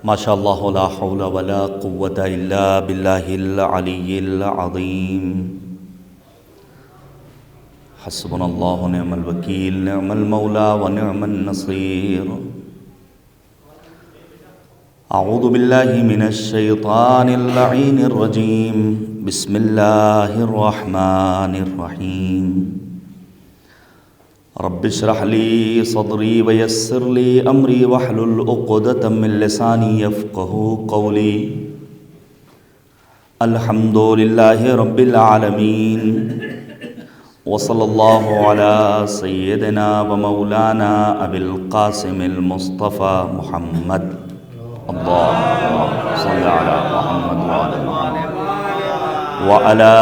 ما شاء اللہ لا حول ولا قوة الا باللہ العلی العظیم حسبنا اللہ نعم الوکیل نعم المولا ونعم النصیر اعوذ باللہ من الشیطان اللعین الرجیم بسم اللہ الرحمن الرحیم رب اشرح لی صدری ویسر لی امری واحلل عقدۃ من لسانی یفقہوا قولی الحمد للہ رب العالمین وصلی اللہ علی سیدنا ومولانا ابی القاسم المصطفى محمد اللہم صلی علی محمد وعلى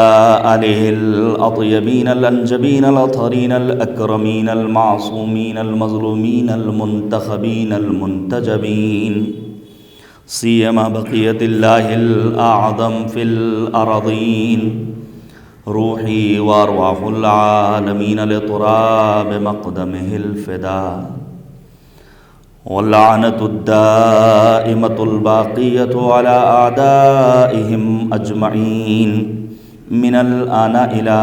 آلہ الأطیبین الانجبین الاطہرین الاکرمین المعصومین المظلومین المنتخبین المنتجبین سیما بقیت اللہ الأعظم فی الأرضین روحی وارواح العالمین لتراب مقدمہ الفداء واللعنة الدائمة الباقية على أعدائهم أجمعين من الآن إلى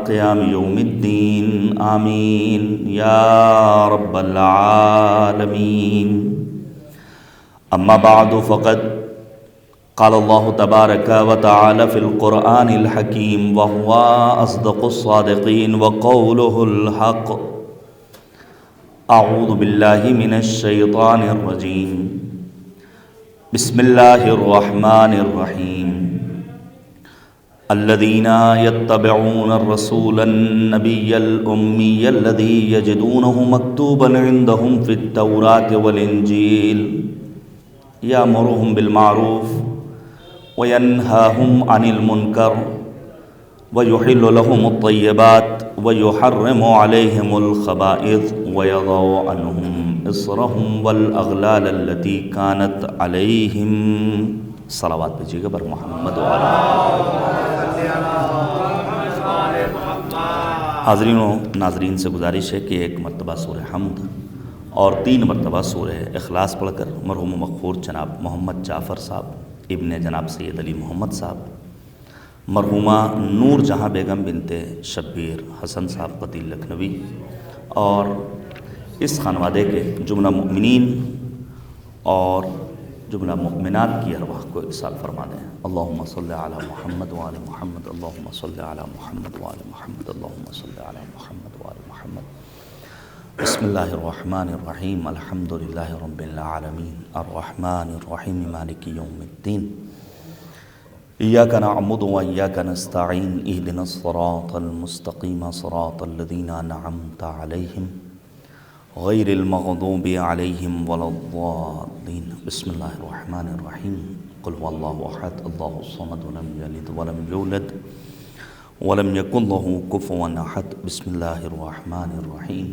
قيام يوم الدين آمين يا رب العالمين أما بعد فقد قال الله تبارك وتعالى في القرآن الحكيم وهو أصدق الصادقين وقوله الحق اعوذ باللہ من الشیطان الرجیم بسم اللہ الرحمن الرحیم الذین یتبعون الرسول النبی الامی الذی یجدونہ مکتوبا عندہم فی التوراة والانجیل یامرہم بالمعروف وینہاہم عن المنکر ویحل لهم الطیبات ويحرم عليهم الخبائث ويضع عنهم إصرهم والأغلال التي كانت عليهم صلوات بھیجیے گا بر محمد حاضرین و ناظرین سے گزارش ہے کہ ایک مرتبہ سورہ حمد اور 3 مرتبہ سورہ اخلاص پڑھ کر مرحوم مغفور جناب محمد جعفر صاحب ابن جناب سید علی محمد صاحب مرحومہ نور جہاں بیگم بنت شبیر حسن صاحب قتیل لکھنوی اور اس خانوادے کے جملہ مؤمنین اور جملہ مؤمنات کی ارواح کو ارسال فرما دیں اللہم صلی علی محمد وآل محمد اللہم صلی علی محمد وآل محمد اللہم صلی علی محمد وآل محمد بسم اللہ الرحمن الرحیم الحمد للہ رب العالمین الرحمن الرحیم مالک یوم الدین إياك نعبد وإياك نستعين اهدنا الصراط المستقيم صراط الذين أنعمت عليهم غير المغضوب عليهم ولا الضالين بسم الله الرحمن الرحيم قل هو الله أحد الله الصمد لم يلد ولم يولد ولم يكن له كفوا أحد بسم الله الرحمن الرحيم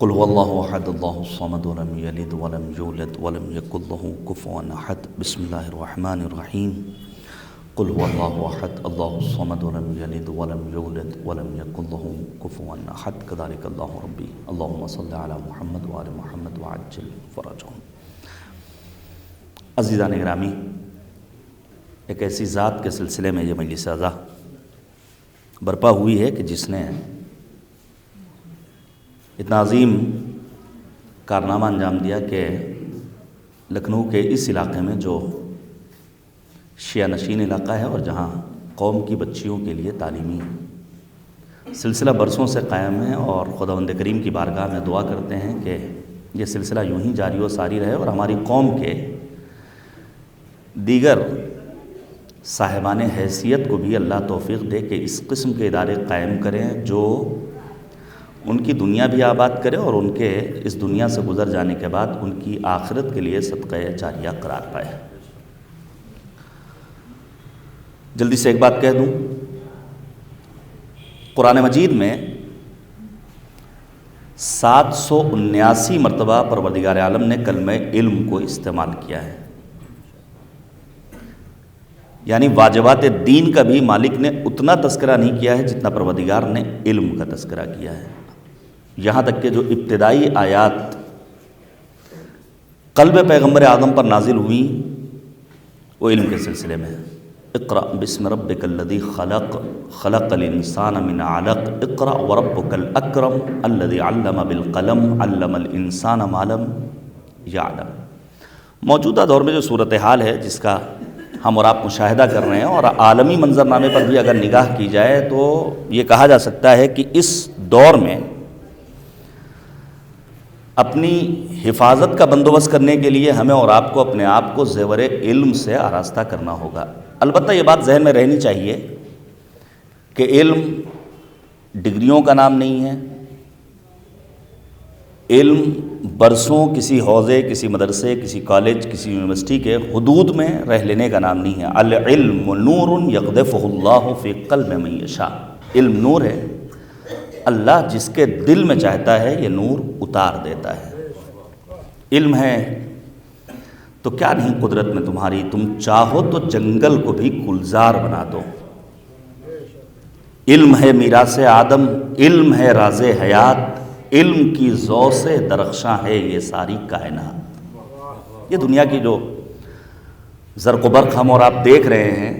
قل هو الله أحد الله الصمد لم يلد ولم يولد ولم يكن له كفوا أحد بسم الله الرحمن الرحيم قل هو الله أحد الله الصمد لم يلد ولم يولد ولم يكن له كفوا أحد كذلك الله ربي اللهم صل على محمد وآل محمد وعجل فرجهم عزیزان گرامی، ایک ایسی ذات کے سلسلے میں یہ مجلس اعزا برپا ہوئی ہے کہ جس نے اتنا عظیم کارنامہ انجام دیا کہ لکھنؤ کے اس علاقے میں جو شیعہ نشین علاقہ ہے اور جہاں قوم کی بچیوں کے لیے تعلیمی سلسلہ برسوں سے قائم ہے، اور خداوند کریم کی بارگاہ میں دعا کرتے ہیں کہ یہ سلسلہ یوں ہی جاری و ساری رہے اور ہماری قوم کے دیگر صاحبان حیثیت کو بھی اللہ توفیق دے کہ اس قسم کے ادارے قائم کریں جو ان کی دنیا بھی آباد کرے اور ان کے اس دنیا سے گزر جانے کے بعد ان کی آخرت کے لیے صدقہ جاریہ قرار پائے۔ جلدی سے ایک بات کہہ دوں، قرآن مجید میں 779 مرتبہ پروردگار عالم نے کلمہ علم کو استعمال کیا ہے، یعنی واجبات دین کا بھی مالک نے اتنا تذکرہ نہیں کیا ہے جتنا پروردگار نے علم کا تذکرہ کیا ہے۔ یہاں تک کہ جو ابتدائی آیات قلب پیغمبر اعظم پر نازل ہوئیں وہ علم کے سلسلے میں. اقرأ بسم ربک الذی خلق خلق الانسان من علق اقرأ وربک الاکرم الذی علم بالقلم علم الانسان ما لم یعلم. موجودہ دور میں جو صورتحال ہے جس کا ہم اور آپ مشاہدہ کر رہے ہیں، اور عالمی منظرنامے پر بھی اگر نگاہ کی جائے تو یہ کہا جا سکتا ہے کہ اس دور میں اپنی حفاظت کا بندوبست کرنے کے لیے ہمیں اور آپ کو اپنے آپ کو زیور علم سے آراستہ کرنا ہوگا. البتہ یہ بات ذہن میں رہنی چاہیے کہ علم ڈگریوں کا نام نہیں ہے، علم برسوں کسی حوزے، کسی مدرسے، کسی کالج، کسی یونیورسٹی کے حدود میں رہ لینے کا نام نہیں ہے. العلم نور یقذفہ اللہ فی قلب من یشاء. علم نور ہے، اللہ جس کے دل میں چاہتا ہے یہ نور اتار دیتا ہے. علم ہے تو کیا نہیں قدرت میں تمہاری، تم چاہو تو جنگل کو بھی گلزار بنا دو. علم ہے میراث آدم، علم ہے راز حیات، علم کی ذو سے درخشاں ہے یہ ساری کائنات. یہ دنیا کی جو زرق و برق ہم اور آپ دیکھ رہے ہیں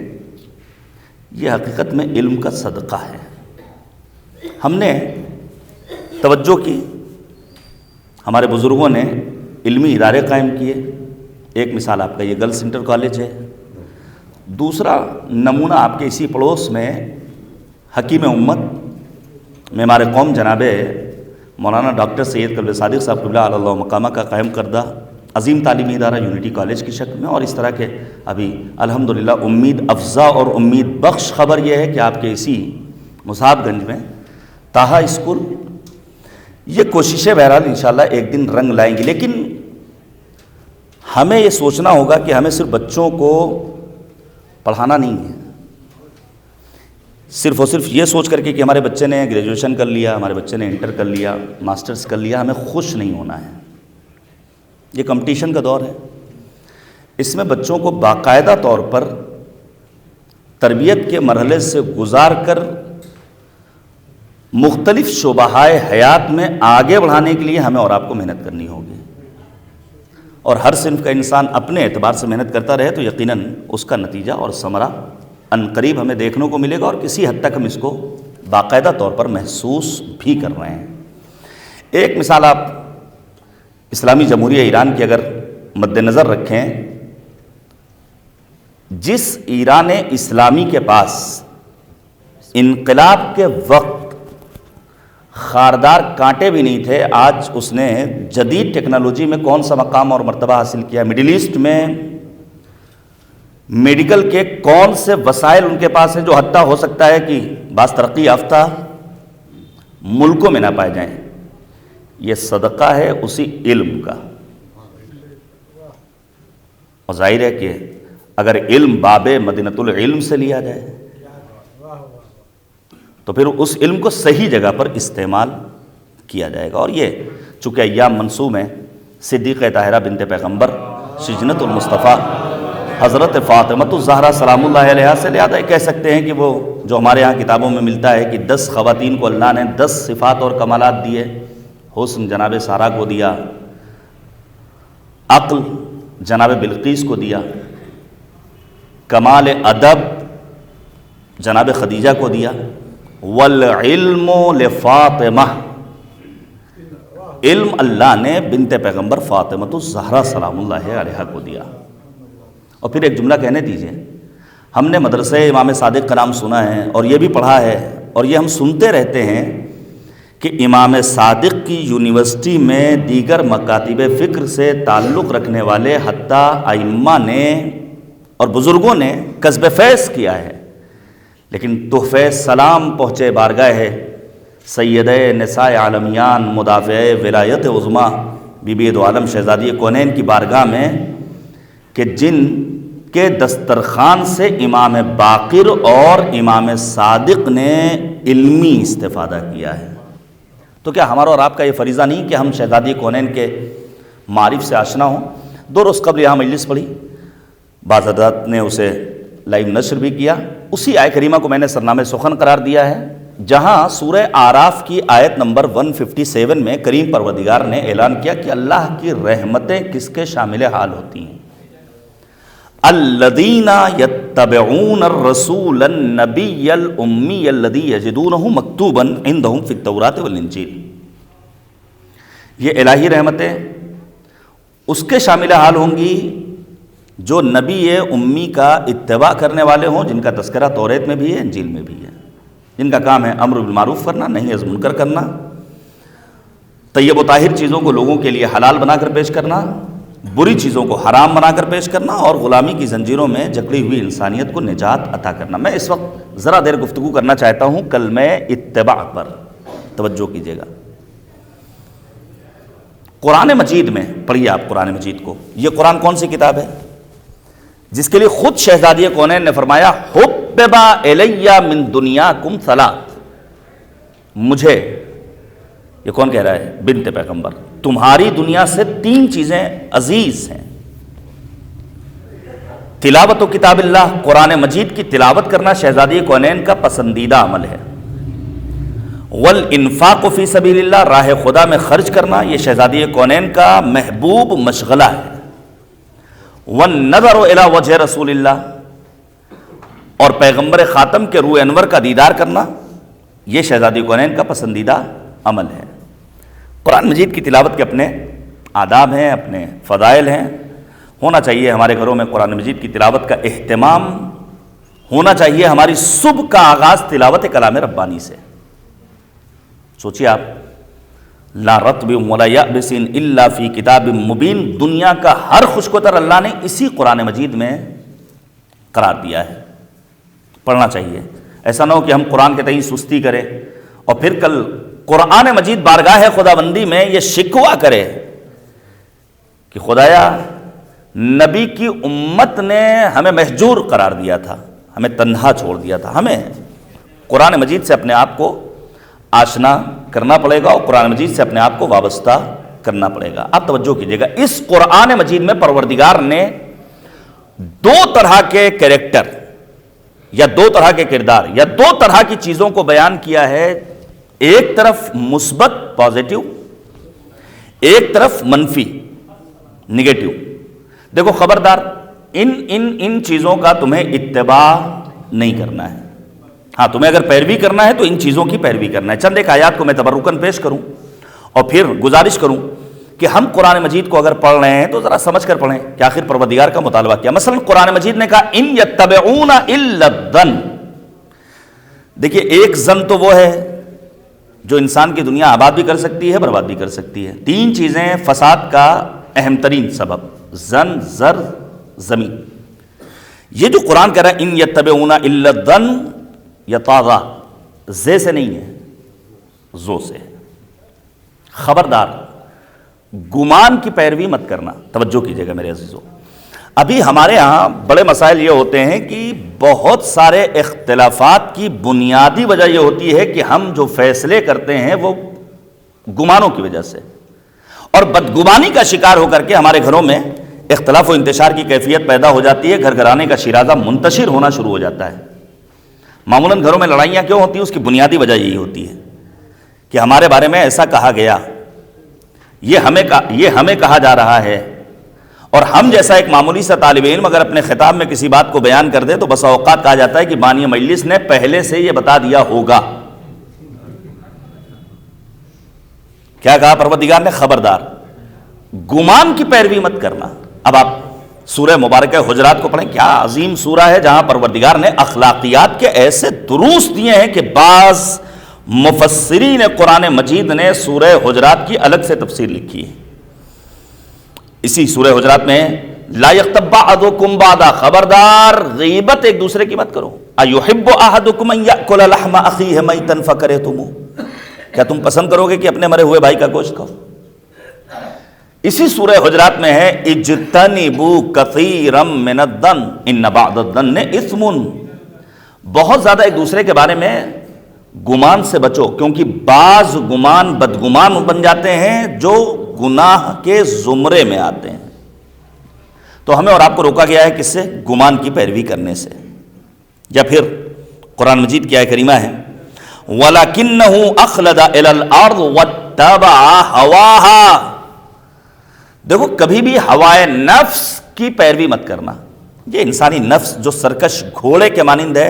یہ حقیقت میں علم کا صدقہ ہے. ہم نے توجہ کی، ہمارے بزرگوں نے علمی ادارے قائم کیے. ایک مثال آپ کا یہ گرلز انٹر کالج ہے. دوسرا نمونہ آپ کے اسی پڑوس میں حکیم امت معمار قوم جناب مولانا ڈاکٹر سید قلب صادق صاحب قبلہ علی اللہ مقامہ کا قائم کردہ عظیم تعلیمی ادارہ یونٹی کالج کی شکل میں. اور اس طرح کے ابھی الحمدللہ امید افزا اور امید بخش خبر یہ ہے کہ آپ کے اسی مصعب گنج میں تاہا اسکول. یہ کوششیں بہرحال انشاءاللہ ایک دن رنگ لائیں گی، لیکن ہمیں یہ سوچنا ہوگا کہ ہمیں صرف بچوں کو پڑھانا نہیں ہے، صرف اور صرف یہ سوچ کر کے کہ ہمارے بچے نے گریجویشن کر لیا، ہمارے بچے نے انٹر کر لیا، ماسٹرز کر لیا. ہمیں خوش نہیں ہونا ہے. یہ کمپٹیشن کا دور ہے، اس میں بچوں کو باقاعدہ طور پر تربیت کے مرحلے سے گزار کر مختلف شعبۂ حیات میں آگے بڑھانے کے لیے ہمیں اور آپ کو محنت کرنی ہوگی. اور ہر صنف کا انسان اپنے اعتبار سے محنت کرتا رہے تو یقیناً اس کا نتیجہ اور ثمرہ عنقریب ہمیں دیکھنے کو ملے گا، اور کسی حد تک ہم اس کو باقاعدہ طور پر محسوس بھی کر رہے ہیں. ایک مثال آپ اسلامی جمہوریہ ایران کی اگر مد نظر رکھیں، جس ایران اسلامی کے پاس انقلاب کے وقت خاردار کانٹے بھی نہیں تھے، آج اس نے جدید ٹیکنالوجی میں کون سا مقام اور مرتبہ حاصل کیا. مڈل ایسٹ میں میڈیکل کے کون سے وسائل ان کے پاس ہیں جو حتیٰ ہو سکتا ہے کہ بعض ترقی یافتہ ملکوں میں نہ پائے جائیں. یہ صدقہ ہے اسی علم کا. اور ظاہر ہے کہ اگر علم باب مدینۃ العلم سے لیا جائے تو پھر اس علم کو صحیح جگہ پر استعمال کیا جائے گا. اور یہ چونکہ ایام منسوم ہیں صدیقہ طاہرہ بنت پیغمبر شجنت المصطفیٰ حضرت فاطمۃ الزہرا سلام اللہ علیہا سے، لہٰذا کہہ سکتے ہیں کہ وہ جو ہمارے ہاں کتابوں میں ملتا ہے کہ 10 خواتین کو اللہ نے 10 صفات اور کمالات دیے. حسن جناب سارہ کو دیا، عقل جناب بلقیس کو دیا، کمال ادب جناب خدیجہ کو دیا، والعلم لفاطمہ، علم اللہ نے بنت پیغمبر فاطمۃ الزہرا سلام اللہ علیہا کو دیا. اور پھر ایک جملہ کہنے دیجئے، ہم نے مدرسہ امام صادق کا نام سنا ہے اور یہ بھی پڑھا ہے اور یہ ہم سنتے رہتے ہیں کہ امام صادق کی یونیورسٹی میں دیگر مکاتب فکر سے تعلق رکھنے والے حتیٰ ائمہ نے اور بزرگوں نے کسب فیض کیا ہے، لیکن تحفہ سلام پہنچے بارگاہ سیدہ نساء عالمیان مدافع ولایت عظمیٰ بی بی دو عالم شہزادی کونین کی بارگاہ میں کہ جن کے دسترخوان سے امام باقر اور امام صادق نے علمی استفادہ کیا ہے. تو کیا ہمارا اور آپ کا یہ فریضہ نہیں کہ ہم شہزادی کونین کے معارف سے آشنا ہوں؟ 2 روز قبل یہاں مجلس پڑھی، بعض حضرات نے اسے لائیو نشر بھی کیا. اسی آیہ کریمہ کو میں نے سرنامہ سخن قرار دیا ہے جہاں سورہ آراف کی آیت نمبر 157 میں کریم پروردگار نے اعلان کیا کہ اللہ کی رحمتیں کس کے شامل حال ہوتی ہیں؟ الذین یتبعون الرسول النبی الامی الذی یجدونہ مکتوبا عندہم فی التوراۃ والانجیل. یہ الہی رحمتیں اس کے شامل حال ہوں گی جو نبی امی کا اتباع کرنے والے ہوں، جن کا تذکرہ توریت میں بھی ہے، انجیل میں بھی ہے، جن کا کام ہے امر بالمعروف کرنا، نہی از منکر کرنا، طیب و طاہر چیزوں کو لوگوں کے لیے حلال بنا کر پیش کرنا، بری چیزوں کو حرام بنا کر پیش کرنا، اور غلامی کی زنجیروں میں جکڑی ہوئی انسانیت کو نجات عطا کرنا. میں اس وقت ذرا دیر گفتگو کرنا چاہتا ہوں کلمہ اتباع پر، توجہ کیجیے گا. قرآن مجید میں پڑھیے آپ قرآن مجید کو. یہ قرآن کون سی کتاب ہے جس کے لیے خود شہزادی کونین نے فرمایا حبب الی من دنیاکم ثلاث، مجھے، یہ کون کہہ رہا ہے؟ بنت پیغمبر، تمہاری دنیا سے 3 چیزیں عزیز ہیں. تلاوت و کتاب اللہ، قرآن مجید کی تلاوت کرنا شہزادی کونین کا پسندیدہ عمل ہے. والانفاق فی سبیل اللہ، راہ خدا میں خرچ کرنا یہ شہزادی کونین کا محبوب مشغلہ ہے. والنظر الی وجہ رسول اللہ، اور پیغمبر خاتم کے روح انور کا دیدار کرنا یہ شہزادی کونین کا پسندیدہ عمل ہے. قرآن مجید کی تلاوت کے اپنے آداب ہیں، اپنے فضائل ہیں. ہونا چاہیے ہمارے گھروں میں قرآن مجید کی تلاوت کا اہتمام ہونا چاہیے. ہماری صبح کا آغاز تلاوت کلام ربانی سے. سوچیے آپ، لا رطب ولا یابس الا فی کتاب مبین، دنیا کا ہر خشک و تر اللہ نے اسی قرآن مجید میں قرار دیا ہے. پڑھنا چاہیے. ایسا نہ ہو کہ ہم قرآن کے تئیں سستی کریں اور پھر کل قرآن مجید بارگاہ خدا بندی میں یہ شکوہ کرے کہ خدایا نبی کی امت نے ہمیں مہجور قرار دیا تھا، ہمیں تنہا چھوڑ دیا تھا. ہمیں قرآن مجید سے اپنے آپ کو آشنا کرنا پڑے گا اور قرآن مجید سے اپنے آپ کو وابستہ کرنا پڑے گا. آپ توجہ کیجئے گا، اس قرآن مجید میں پروردگار نے 2 طرح کے کریکٹر یا 2 طرح کے کردار یا 2 طرح کی چیزوں کو بیان کیا ہے. ایک طرف مثبت پازیٹیو، ایک طرف منفی نگیٹو. دیکھو خبردار، ان چیزوں کا تمہیں اتباع نہیں کرنا ہے. ہاں، تمہیں اگر پیروی کرنا ہے تو ان چیزوں کی پیروی کرنا ہے. چند ایک آیات کو میں تبرکاً پیش کروں اور پھر گزارش کروں کہ ہم قرآن مجید کو اگر پڑھ رہے ہیں تو ذرا سمجھ کر پڑھیں کہ آخر پروردگار کا مطالبہ کیا. مثلا قرآن مجید نے کہا ان یتبعون الا الظن. دیکھیے، ایک ظن تو وہ ہے جو انسان کی دنیا آباد بھی کر سکتی ہے، برباد بھی کر سکتی ہے. 3 چیزیں فساد کا اہم ترین سبب: ظن، زر، زمین. یہ جو قرآن کہہ رہا ہے ان یتبعون الا الظن، یا تازہ زے سے نہیں ہے، زو سے ہے. خبردار، گمان کی پیروی مت کرنا. توجہ کیجئے گا میرے عزیزو. ابھی ہمارے ہاں بڑے مسائل یہ ہوتے ہیں کہ بہت سارے اختلافات کی بنیادی وجہ یہ ہوتی ہے کہ ہم جو فیصلے کرتے ہیں وہ گمانوں کی وجہ سے، اور بدگمانی کا شکار ہو کر کے ہمارے گھروں میں اختلاف و انتشار کی کیفیت پیدا ہو جاتی ہے. گھر گھرانے کا شیرازہ منتشر ہونا شروع ہو جاتا ہے. معمولاً گھروں میں لڑائیاں کیوں ہوتی ہیں؟ اس کی بنیادی وجہ یہی ہوتی ہے کہ ہمارے بارے میں ایسا کہا گیا، یہ ہمیں کہا جا رہا ہے، اور ہم جیسا ایک معمولی سا طالب علم اگر اپنے خطاب میں کسی بات کو بیان کر دے تو بسا اوقات کہا جاتا ہے کہ بانی مجلس نے پہلے سے یہ بتا دیا ہوگا. کیا کہا پروردگار نے؟ خبردار، گمان کی پیروی مت کرنا. اب آپ سورہ مبارکہ حجرات کو پڑھیں، کیا عظیم سورہ ہے جہاں پروردگار نے اخلاقیات کے ایسے دروس دیے ہیں کہ بعض مفسرین قرآن مجید نے سورہ حجرات کی الگ سے تفسیر لکھی ہے. اسی سورہ حجرات میں لا یغتب بعضکم بعضا، خبردار غیبت ایک دوسرے کی مت کرو. ایحب احدکم ان یاکل لحم اخیہ میتا فکرہتموہ، کیا تم پسند کرو گے کہ اپنے مرے ہوئے بھائی کا گوشت کھاؤ؟ اسی سورہ حجرات میں ہے اجتنبوا کثیرا من الظن ان بعض الظن اثم. بہت زیادہ ایک دوسرے کے بارے میں گمان سے بچو، کیونکہ بعض گمان بدگمان بن جاتے ہیں جو گناہ کے زمرے میں آتے ہیں. تو ہمیں اور آپ کو روکا گیا ہے کس سے؟ گمان کی پیروی کرنے سے. یا پھر قرآن مجید کی آیت کریمہ ہے وَلَكِنَّهُ أَخْلَدَ إِلَى الْأَرْضِ وَاتَّبَعَ هَوَاهَا۔ دیکھو کبھی بھی ہوائے نفس کی پیروی مت کرنا۔ یہ انسانی نفس جو سرکش گھوڑے کے مانند ہے،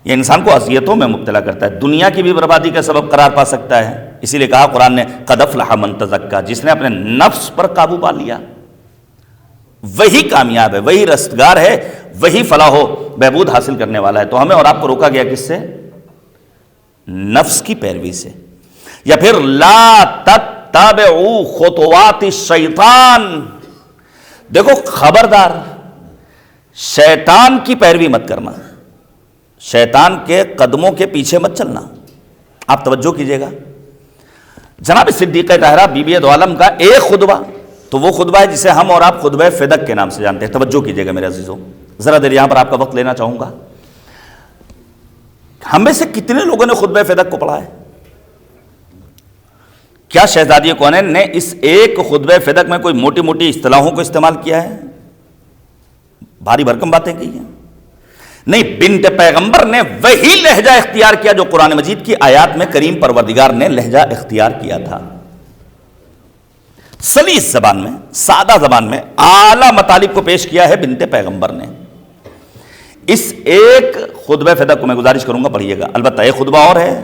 یہ انسان کو اذیتوں میں مبتلا کرتا ہے، دنیا کی بھی بربادی کا سبب قرار پا سکتا ہے۔ اسی لیے کہا قرآن نے قد افلح من تزکا، جس نے اپنے نفس پر قابو پا لیا وہی کامیاب ہے، وہی رستگار ہے، وہی فلاح و بہبود حاصل کرنے والا ہے۔ تو ہمیں اور آپ کو روکا گیا کس سے؟ نفس کی پیروی سے۔ یا پھر لا تتبعوا خطوات الشیطان، دیکھو خبردار شیطان کی پیروی مت کرنا، شیطان کے قدموں کے پیچھے مت چلنا۔ آپ توجہ کیجئے گا، جناب صدیقہ طاہرہ بی بی دو عالم کا ایک خطبہ، تو وہ خطبہ ہے جسے ہم اور آپ خطبہ فدق کے نام سے جانتے ہیں۔ توجہ کیجئے گا میرے عزیزوں، ذرا دیر یہاں پر آپ کا وقت لینا چاہوں گا۔ ہم میں سے کتنے لوگوں نے خطبہ فدق کو پڑھا ہے؟ کیا شہزادی کونین نے اس ایک خطبہ فدق میں کوئی موٹی موٹی اصطلاحوں کو استعمال کیا ہے، بھاری بھرکم باتیں کی ہیں؟ نہیں، بنت پیغمبر نے وہی لہجہ اختیار کیا جو قرآن مجید کی آیات میں کریم پروردگار نے لہجہ اختیار کیا تھا۔ سلیس زبان میں، سادہ زبان میں اعلیٰ مطالب کو پیش کیا ہے بنت پیغمبر نے۔ اس ایک خطبہ فدق کو میں گزارش کروں گا پڑھیے گا۔ البتہ ایک خطبہ اور ہے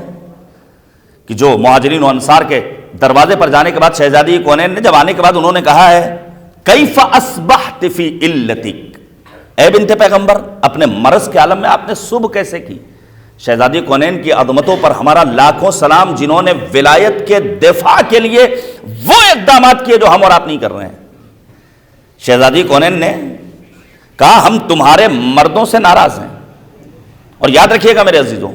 کہ جو مہاجرین و انصار کے دروازے پر جانے کے بعد شہزادی کونین نے جب آنے کے بعد انہوں نے کہا ہے کیف اصبحت فی علتک، اے بنت پیغمبر اپنے مرض کے عالم میں آپ نے صبح کیسے کی؟ شہزادی کونین کی عظمتوں پر ہمارا لاکھوں سلام، جنہوں نے ولایت کے دفاع کے لیے وہ اقدامات کیے جو ہم اور آپ نہیں کر رہے ہیں۔ شہزادی کونین نے کہا ہم تمہارے مردوں سے ناراض ہیں، اور یاد رکھیے گا میرے عزیزوں،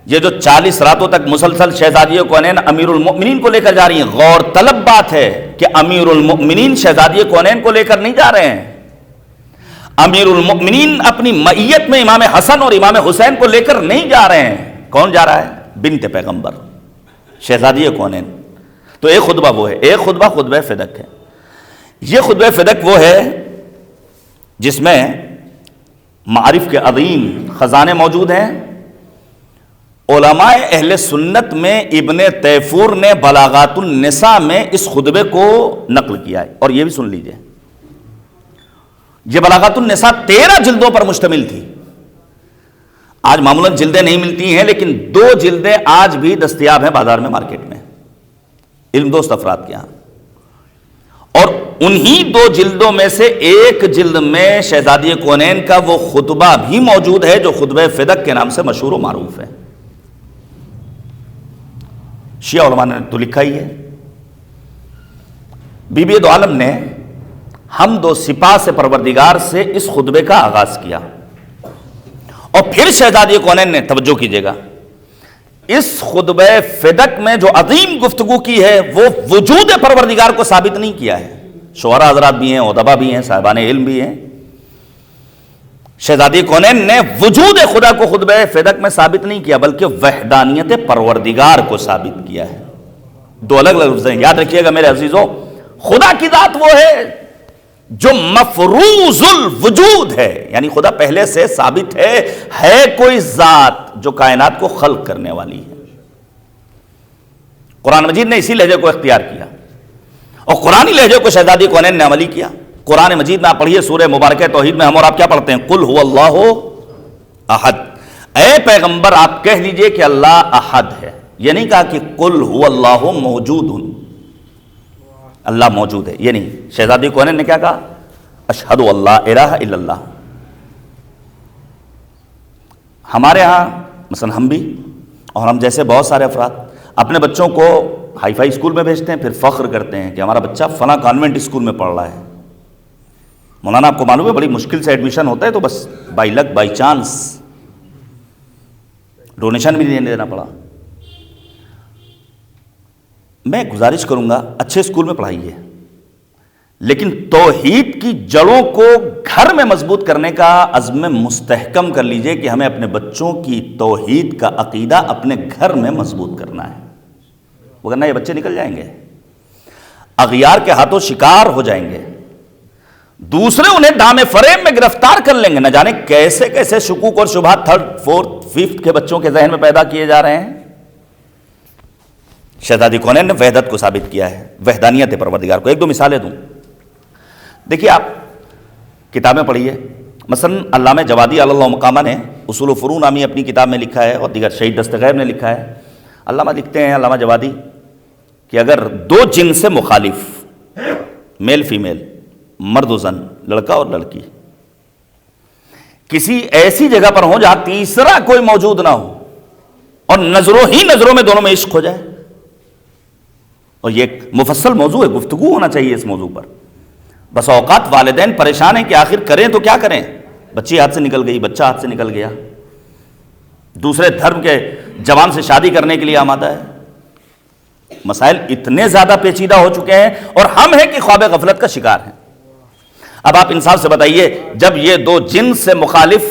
یہ جو 40 راتوں تک مسلسل شہزادی کونین امیر المؤمنین کو لے کر جا رہی ہیں، غور طلب بات ہے کہ امیر المؤمنین شہزادی کونین کو لے کر نہیں جا رہے ہیں۔ امیر المؤمنین اپنی معیت میں امام حسن اور امام حسین کو لے کر نہیں جا رہے ہیں۔ کون جا رہا ہے؟ بنت پیغمبر شہزادی کونین۔ تو ایک خطبہ وہ ہے، ایک خطبہ خطبہ فدق ہے۔ یہ خطبہ فدق وہ ہے جس میں معارف کے عظیم خزانے موجود ہیں۔ علماء اہل سنت میں ابن تیفور نے بلاغات النساء میں اس خطبے کو نقل کیا ہے، اور یہ بھی سن لیجئے، یہ بلاغات النساء 13 جلدوں پر مشتمل تھی۔ آج معمولاً جلدیں نہیں ملتی ہیں، لیکن 2 جلدیں آج بھی دستیاب ہیں بازار میں، مارکیٹ میں، علم دوست افراد کے ہاں۔ اور انہی 2 جلدوں میں سے ایک جلد میں شہزادی کونین کا وہ خطبہ بھی موجود ہے جو خطبہ فدق کے نام سے مشہور و معروف ہے۔ شیعہ علماء نے تو لکھا ہی ہے۔ بی بی دو عالم نے حمد و سپاہ سے پروردگار سے اس خطبے کا آغاز کیا، اور پھر شہزادی کونین نے، توجہ کیجئے گا، اس خطبہ فدق میں جو عظیم گفتگو کی ہے وہ وجود پروردگار کو ثابت نہیں کیا ہے۔ شعراء حضرات بھی ہیں، ادبا بھی ہیں، صاحبان علم بھی ہیں۔ شہزادی کونین نے وجود خدا کو خطبہ فدق میں ثابت نہیں کیا، بلکہ وحدانیت پروردگار کو ثابت کیا ہے۔ 2 الگ الگ لفظ ہیں، یاد رکھیے گا میرے عزیزوں۔ خدا کی ذات وہ ہے جو مفروض الوجود ہے، یعنی خدا پہلے سے ثابت ہے کوئی ذات جو کائنات کو خلق کرنے والی ہے۔ قرآن مجید نے اسی لہجے کو اختیار کیا، اور قرآنی لہجے کو شہزادی کونین نے عملی کیا۔ قرآن مجید میں آپ پڑھیے سورہ مبارکہ توحید میں ہم اور آپ کیا پڑھتے ہیں؟ قل هو اللہ احد، اے پیغمبر آپ کہہ دیجئے کہ اللہ احد ہے۔ یہ نہیں کہا کہ قل هو اللہ موجود، اللہ موجود ہے، یہ نہیں۔ شہزادی کونین نے کیا کہا؟ اشہد اللہ الہ الا اللہ۔ ہمارے ہاں مثلا ہم بھی اور ہم جیسے بہت سارے افراد اپنے بچوں کو ہائی فائی اسکول میں بھیجتے ہیں، پھر فخر کرتے ہیں کہ ہمارا بچہ فلاں کانوینٹ اسکول میں پڑھ رہا ہے۔ مولانا آپ کو معلوم ہے بڑی مشکل سے ایڈمیشن ہوتا ہے، تو بس by luck by chance donation بھی نہیں دینا پڑا۔ میں گزارش کروں گا اچھے اسکول میں پڑھائیے، لیکن توحید کی جڑوں کو گھر میں مضبوط کرنے کا عزم مستحکم کر لیجئے کہ ہمیں اپنے بچوں کی توحید کا عقیدہ اپنے گھر میں مضبوط کرنا ہے، وگرنہ یہ بچے نکل جائیں گے، اغیار کے ہاتھوں شکار ہو جائیں گے، دوسرے انہیں دام فریب میں گرفتار کر لیں گے، نہ جانے کیسے کیسے شکوک اور شبہات 3rd 4th ففتھ کے بچوں کے ذہن میں پیدا کیے جا رہے ہیں. شہزادی کونین نے وحدت کو ثابت کیا ہے، وحدانیت پروردگار کو. ایک دو مثالیں دوں. دیکھیے آپ کتابیں پڑھیے، مثلا علامہ جوادی علی اللہ مقامہ نے اصول و فروع نامی اپنی کتاب میں لکھا ہے، اور دیگر شہید دستغیب نے لکھا ہے. علامہ لکھتے ہیں، علامہ جوادی، کہ اگر دو جن سے مخالف، میل فیمیل، مرد و زن، لڑکا اور لڑکی، کسی ایسی جگہ پر ہوں جہاں تیسرا کوئی موجود نہ ہو اور نظروں میں دونوں میں عشق ہو جائے، اور یہ ایک مفصل موضوع ہے، گفتگو ہونا چاہیے اس موضوع پر. بس اوقات والدین پریشان ہیں کہ آخر کریں تو کیا کریں، بچی ہاتھ سے نکل گئی، بچہ ہاتھ سے نکل گیا، دوسرے دھرم کے جوان سے شادی کرنے کے لیے آمادہ ہے. مسائل اتنے زیادہ پیچیدہ ہو چکے ہیں اور ہم ہیں کہ خواب غفلت کا شکار ہیں. اب آپ انصاف سے بتائیے، جب یہ دو جن سے مخالف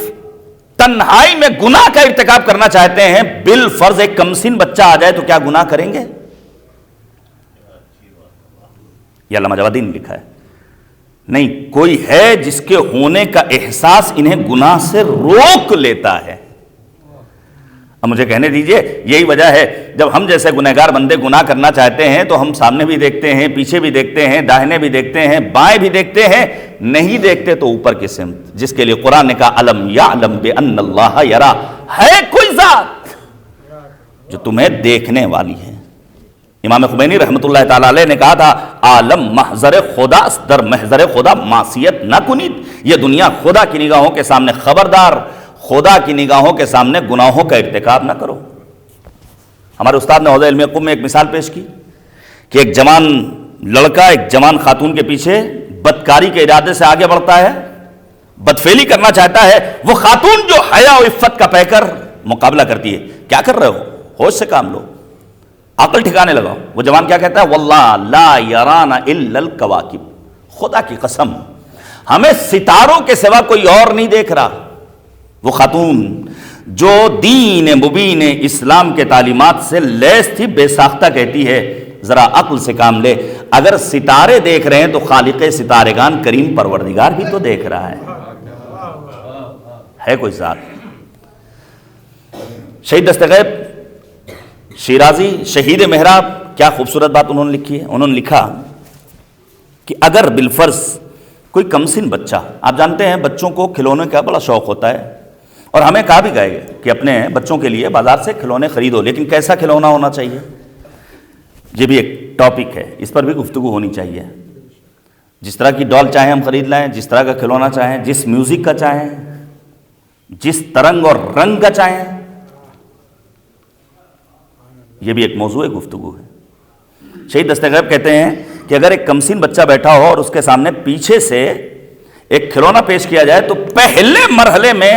تنہائی میں گناہ کا ارتکاب کرنا چاہتے ہیں، بالفرض ایک کمسن بچہ آ جائے تو کیا گناہ کریں گے؟ یہ علامہ جوادی نے لکھا ہے. نہیں، کوئی ہے جس کے ہونے کا احساس انہیں گناہ سے روک لیتا ہے. اب مجھے کہنے دیجئے، یہی وجہ ہے جب ہم جیسے گنہگار بندے گناہ کرنا چاہتے ہیں تو ہم سامنے بھی دیکھتے ہیں، پیچھے بھی دیکھتے ہیں، داہنے بھی دیکھتے ہیں، بائیں بھی دیکھتے ہیں، نہیں دیکھتے تو اوپر کی سمت، جس کے لیے قرآن نے کہا الم یعلم بان اللہ یرا، ہے کوئی ذات جو تمہیں دیکھنے والی ہے. امام خمینی رحمۃ اللہ تعالی علیہ نے کہا تھا عالم محضر خدا در محضر خدا معصیت نہ کنید، یہ دنیا خدا کی نگاہوں کے سامنے خبردار، خدا کی نگاہوں کے سامنے گناہوں کا ارتکاب نہ کرو. ہمارے استاد نے حوزہ علم قم میں ایک مثال پیش کی کہ ایک جوان لڑکا ایک جوان خاتون کے پیچھے بدکاری کے ارادے سے آگے بڑھتا ہے، بدفعلی کرنا چاہتا ہے. وہ خاتون جو حیا و عفت کا پہ کر مقابلہ کرتی ہے، کیا کر رہے ہو، ہوش سے کام لو، عقل ٹھکانے لگاؤ. وہ جوان کیا کہتا ہے، واللہ لا یرانا الا الکواکب، خدا کی قسم ہمیں ستاروں کے سوا کوئی اور نہیں دیکھ رہا. وہ خاتون جو دین مبین اسلام کے تعلیمات سے لیس تھی بے ساختہ کہتی ہے ذرا عقل سے کام لے، اگر ستارے دیکھ رہے ہیں تو خالق ستارگان کریم پروردگار بھی تو دیکھ رہا ہے کوئی ذات. شہید دستغیب شیرازی شہید محراب، کیا خوبصورت بات انہوں نے لکھی ہے. انہوں نے لکھا کہ اگر بالفرض کوئی کمسن بچہ، آپ جانتے ہیں بچوں کو کھلونے کا بڑا شوق ہوتا ہے، اور ہمیں کہا بھی گئے کہ اپنے بچوں کے لیے بازار سے کھلونے خریدو، لیکن کیسا کھلونا ہونا چاہیے، یہ بھی ایک ٹاپک ہے، اس پر بھی گفتگو ہونی چاہیے. جس طرح کی ڈال چاہیں ہم خرید لائیں، جس طرح کا کھلونا چاہیں، جس میوزک کا چاہیں، جس ترنگ اور رنگ کا چاہیں، یہ بھی ایک موضوع گفتگو ہے. شہید دستغیب کہتے ہیں کہ اگر ایک کمسن بچہ بیٹھا ہو اور اس کے سامنے پیچھے سے ایک کھلونا پیش کیا جائے تو پہلے مرحلے میں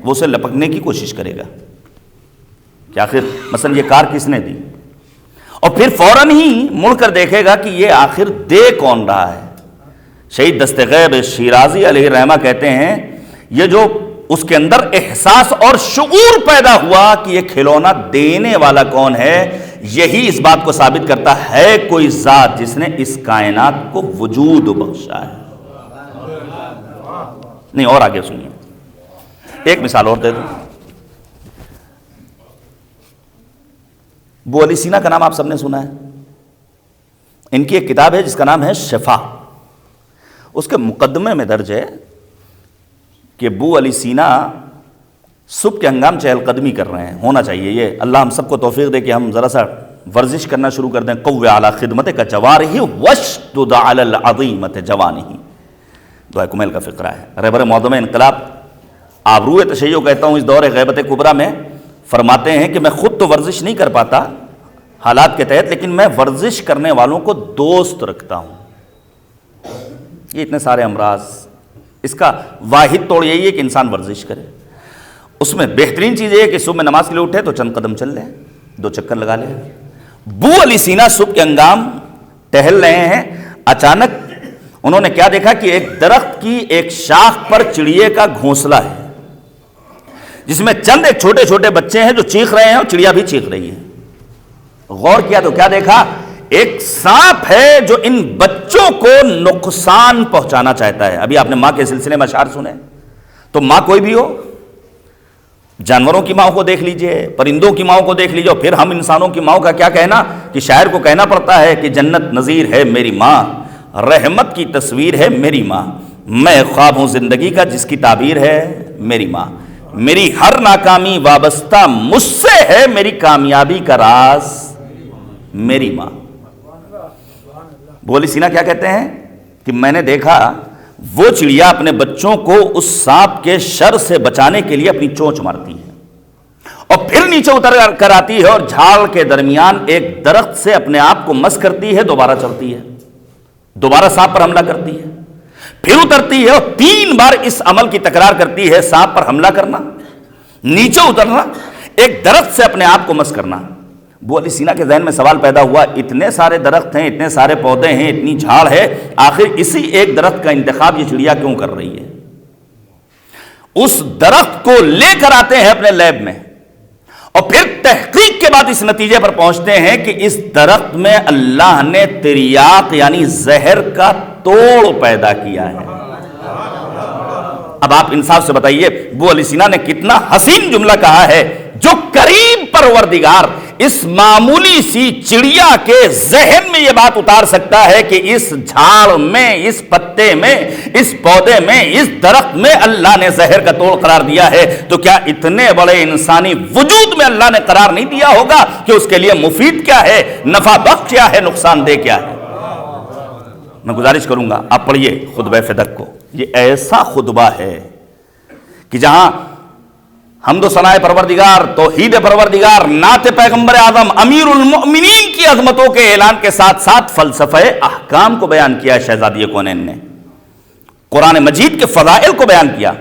وہ اسے لپکنے کی کوشش کرے گا کہ آخر مثلا یہ کار کس نے دی، اور پھر فوراً ہی مڑ کر دیکھے گا کہ یہ آخر دے کون رہا ہے. شہید دستغیب شیرازی علیہ الرحمہ کہتے ہیں یہ جو اس کے اندر احساس اور شعور پیدا ہوا کہ یہ کھلونا دینے والا کون ہے، یہی اس بات کو ثابت کرتا ہے کوئی ذات جس نے اس کائنات کو وجود بخشا ہے. نہیں، اور آگے سنیے، ایک مثال اور دے دوں. ابو علی سینا کا نام آپ سب نے سنا ہے. ان کی ایک کتاب ہے جس کا نام ہے شفا. اس کے مقدمے میں درج ہے کہ ابو علی سینا صبح کے ہنگام چہل قدمی کر رہے ہیں. ہونا چاہیے یہ، اللہ ہم سب کو توفیق دے کہ ہم ذرا سا ورزش کرنا شروع کر دیں. قوّ علی خدمت کا جوارح واشدد علی العظیمۃ جوانہ، دعائے کمیل کا فقرہ ہے. رہبر معظم انقلاب آبروئے تشیع کہتا ہوں اس دور غیبت کبریٰ میں فرماتے ہیں کہ میں خود تو ورزش نہیں کر پاتا حالات کے تحت، لیکن میں ورزش کرنے والوں کو دوست رکھتا ہوں. یہ اتنے سارے امراض، اس کا واحد توڑ یہی ہے کہ انسان ورزش کرے. اس میں بہترین چیز یہ ہے کہ صبح میں نماز کے لیے اٹھے تو چند قدم چل لے، 2 چکر لگا لے. ابو علی سینا صبح کے ہنگام ٹہل رہے ہیں، اچانک انہوں نے کیا دیکھا کہ ایک درخت کی ایک شاخ پر چڑیے کا گھونسلہ ہے جس میں چند ایک چھوٹے چھوٹے بچے ہیں جو چیخ رہے ہیں اور چڑیا بھی چیخ رہی ہے. غور کیا تو کیا دیکھا، ایک سانپ ہے جو ان بچوں کو نقصان پہنچانا چاہتا ہے. ابھی آپ نے ماں کے سلسلے میں اشعار سنے، تو ماں کوئی بھی ہو، جانوروں کی ماں کو دیکھ لیجئے، پرندوں کی ماں کو دیکھ لیجئے، اور پھر ہم انسانوں کی ماں کا کیا کہنا کہ شاعر کو کہنا پڑتا ہے کہ جنت نظیر ہے میری ماں، رحمت کی تصویر ہے میری ماں، میں خواب ہوں زندگی کا جس کی تعبیر ہے میری ماں، میری ہر ناکامی وابستہ مجھ سے ہے، میری کامیابی کا راز میری ماں۔ ابو علی سینا کیا کہتے ہیں کہ میں نے دیکھا وہ چڑیا اپنے بچوں کو اس سانپ کے شر سے بچانے کے لیے اپنی چونچ مارتی ہے اور پھر نیچے اتر کر آتی ہے اور جھاڑ کے درمیان ایک درخت سے اپنے آپ کو مس کرتی ہے، دوبارہ چڑھتی ہے، دوبارہ سانپ پر حملہ کرتی ہے، پھر اترتی ہے اور 3 بار اس عمل کی تکرار کرتی ہے، سانپ پر حملہ کرنا، نیچے اترنا، ایک درخت سے اپنے آپ کو مس کرنا۔ ابو علی سینا کے ذہن میں سوال پیدا ہوا، اتنے سارے درخت ہیں، اتنے سارے پودے ہیں، اتنی جھاڑ ہے، آخر اسی ایک درخت کا انتخاب یہ چڑیا کیوں کر رہی ہے؟ اس درخت کو لے کر آتے ہیں اپنے لیب میں اور پھر تحقیق کے بعد اس نتیجے پر پہنچتے ہیں کہ اس درخت میں اللہ نے تریاق یعنی زہر کا توڑ پیدا کیا ہے۔ اب آپ انصاف سے بتائیے ابو علی سینا نے کتنا حسین جملہ کہا ہے، جو کریم پروردگار اس معمولی سی چڑیا کے ذہن میں یہ بات اتار سکتا ہے کہ اس جھاڑ میں، اس پتے میں، اس پودے میں، اس درخت میں اللہ نے زہر کا توڑ قرار دیا ہے، تو کیا اتنے بڑے انسانی وجود میں اللہ نے قرار نہیں دیا ہوگا کہ اس کے لیے مفید کیا ہے، نفع بخش کیا ہے، نقصان دہ کیا ہے؟ میں گزارش کروں گا آپ پڑھیے خطبہ فدق کو، یہ ایسا خطبہ ہے کہ جہاں حمد و ثناء پروردگار، توحید پروردگار، نعت پیغمبر اعظم امیر المؤمنین کی عظمتوں کے اعلان کے ساتھ ساتھ فلسفہ احکام کو بیان کیا ہے شہزادی کونین نے، قرآن مجید کے فضائل کو بیان کیا،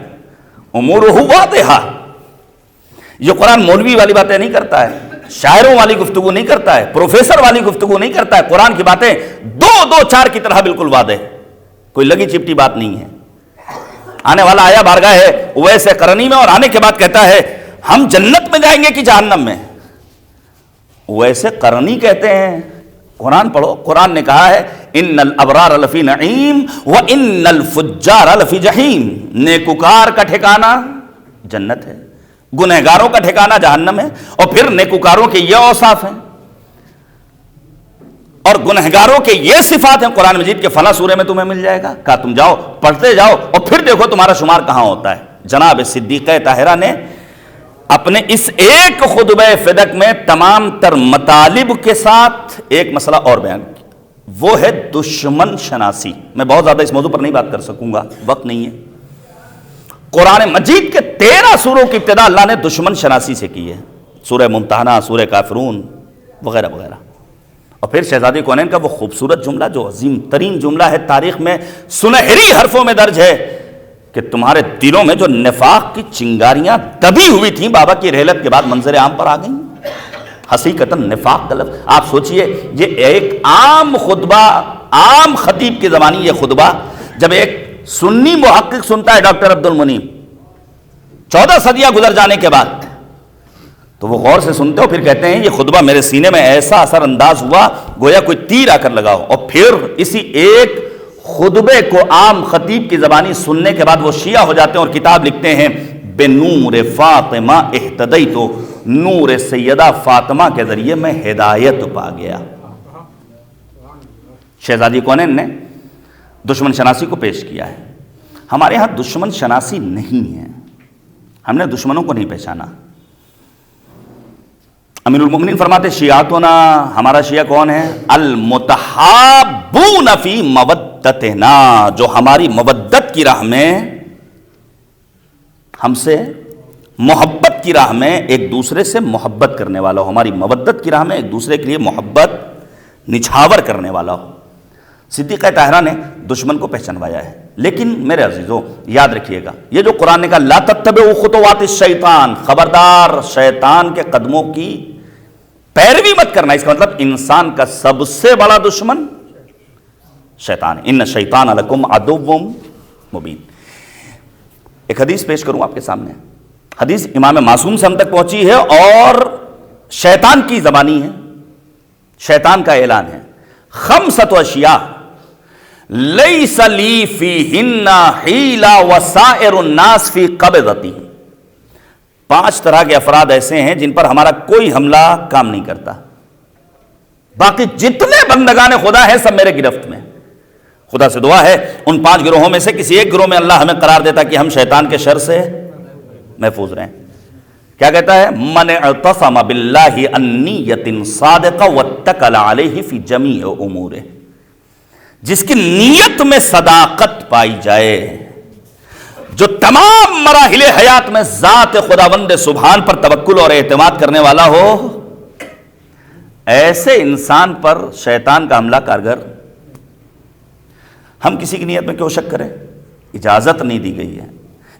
امورہ واضحہ۔ یہ قرآن مولوی والی باتیں نہیں کرتا ہے، شاعروں والی گفتگو نہیں کرتا ہے، پروفیسر والی گفتگو نہیں کرتا ہے، قرآن کی باتیں 2-2-4 کی طرح بالکل واضح، کوئی لگی چپٹی بات نہیں ہے۔ آنے والا آیا بارگاہ ہے اویس قرنی میں اور آنے کے بعد کہتا ہے ہم جنت میں جائیں گے کہ جہنم میں؟ اویس قرنی کہتے ہیں، قرآن پڑھو، قرآن نے کہا ہے ان الابرار لفی نعیم وان الفجار لفی جہیم، نیکوکار کا ٹھکانہ جنت ہے، گنہگاروں کا ٹھکانہ جہنم ہے، اور پھر نیکوکاروں کے یہ اوصاف ہیں اور گنہگاروں کے یہ صفات ہیں قرآن مجید کے فلاں سورے میں تمہیں مل جائے گا، کہا تم جاؤ پڑھتے جاؤ اور پھر دیکھو تمہارا شمار کہاں ہوتا ہے۔ جناب صدیقہ طاہرہ نے اپنے اس ایک خطبہ فدق میں تمام تر مطالب کے ساتھ ایک مسئلہ اور بیان کیا، وہ ہے دشمن شناسی۔ میں بہت زیادہ اس موضوع پر نہیں بات کر سکوں گا، وقت نہیں ہے۔ قرآن مجید کے 13 سوروں کی ابتدا اللہ نے دشمن شناسی سے کی ہے، سورہ ممتحنہ، سورہ کافرون وغیرہ وغیرہ، اور پھر شہزادی کونین کا وہ خوبصورت جملہ جو عظیم ترین جملہ ہے، تاریخ میں سنہری حرفوں میں درج ہے کہ تمہارے دلوں میں جو نفاق کی چنگاریاں دبی ہوئی تھیں بابا کی رحلت کے بعد منظر عام پر آ گئیں۔ حقیقتاً نفاق کا لفظ آپ سوچئے، یہ ایک عام خطبہ، عام خطیب کی زبانی یہ خطبہ جب ایک سنی محقق سنتا ہے ڈاکٹر عبد المنیم 14 صدیاں گزر جانے کے بعد، تو وہ غور سے سنتے ہو، پھر کہتے ہیں یہ خطبہ میرے سینے میں ایسا اثر انداز ہوا گویا کوئی تیر آ کر لگا ہو، اور پھر اسی ایک خطبے کو عام خطیب کی زبانی سننے کے بعد وہ شیعہ ہو جاتے ہیں اور کتاب لکھتے ہیں بنور فاطمہ اہتدیت، نور سیدہ فاطمہ کے ذریعے میں ہدایت پا گیا۔ شہزادی کونین نے دشمن شناسی کو پیش کیا ہے۔ ہمارے ہاں دشمن شناسی نہیں ہے، ہم نے دشمنوں کو نہیں پہچانا۔ امیر المؤمنین فرماتے شیعاتنا، ہمارا شیعہ کون ہے؟ المتحابون فی مودتنا، جو ہماری مودت کی راہ میں، ہم سے محبت کی راہ میں ایک دوسرے سے محبت کرنے والا ہو، ہماری مودت کی راہ میں ایک دوسرے کے لیے محبت نچھاور کرنے والا ہو۔ صدیقہ طاہرہ نے دشمن کو پہچانوایا ہے، لیکن میرے عزیزوں یاد رکھیے گا، یہ جو قرآن نے کہا لا تتبعوا خطوات الشیطان، خبردار شیطان کے قدموں کی پیروی مت کرنا، اس کا مطلب انسان کا سب سے بڑا دشمن شیطان ہے۔ ان شیطان لکم عدو مبین۔ ایک حدیث پیش کروں آپ کے سامنے، حدیث امام معصوم سے ہم تک پہنچی ہے اور شیطان کی زبانی ہے، شیطان کا اعلان ہے، خمسۃ اشیاء لیس لی فیہن حیلہ وسائر الناس فی قبضتی، 5 طرح کے افراد ایسے ہیں جن پر ہمارا کوئی حملہ کام نہیں کرتا، باقی جتنے بندگان خدا ہیں سب میرے گرفت میں۔ خدا سے دعا ہے ان 5 گروہوں میں سے کسی ایک گروہ میں اللہ ہمیں قرار دیتا کہ ہم شیطان کے شر سے محفوظ رہیں۔ کیا کہتا ہے؟ من اعتصم باللہ عن نیت صادقہ واتکل علیہ فی جمیع امورہ، جس کی نیت میں صداقت پائی جائے، جو تمام مراحل حیات میں ذات خداوند سبحان پر توکل اور اعتماد کرنے والا ہو، ایسے انسان پر شیطان کا حملہ کارگر۔ ہم کسی کی نیت میں کیوں شک کریں؟ اجازت نہیں دی گئی ہے،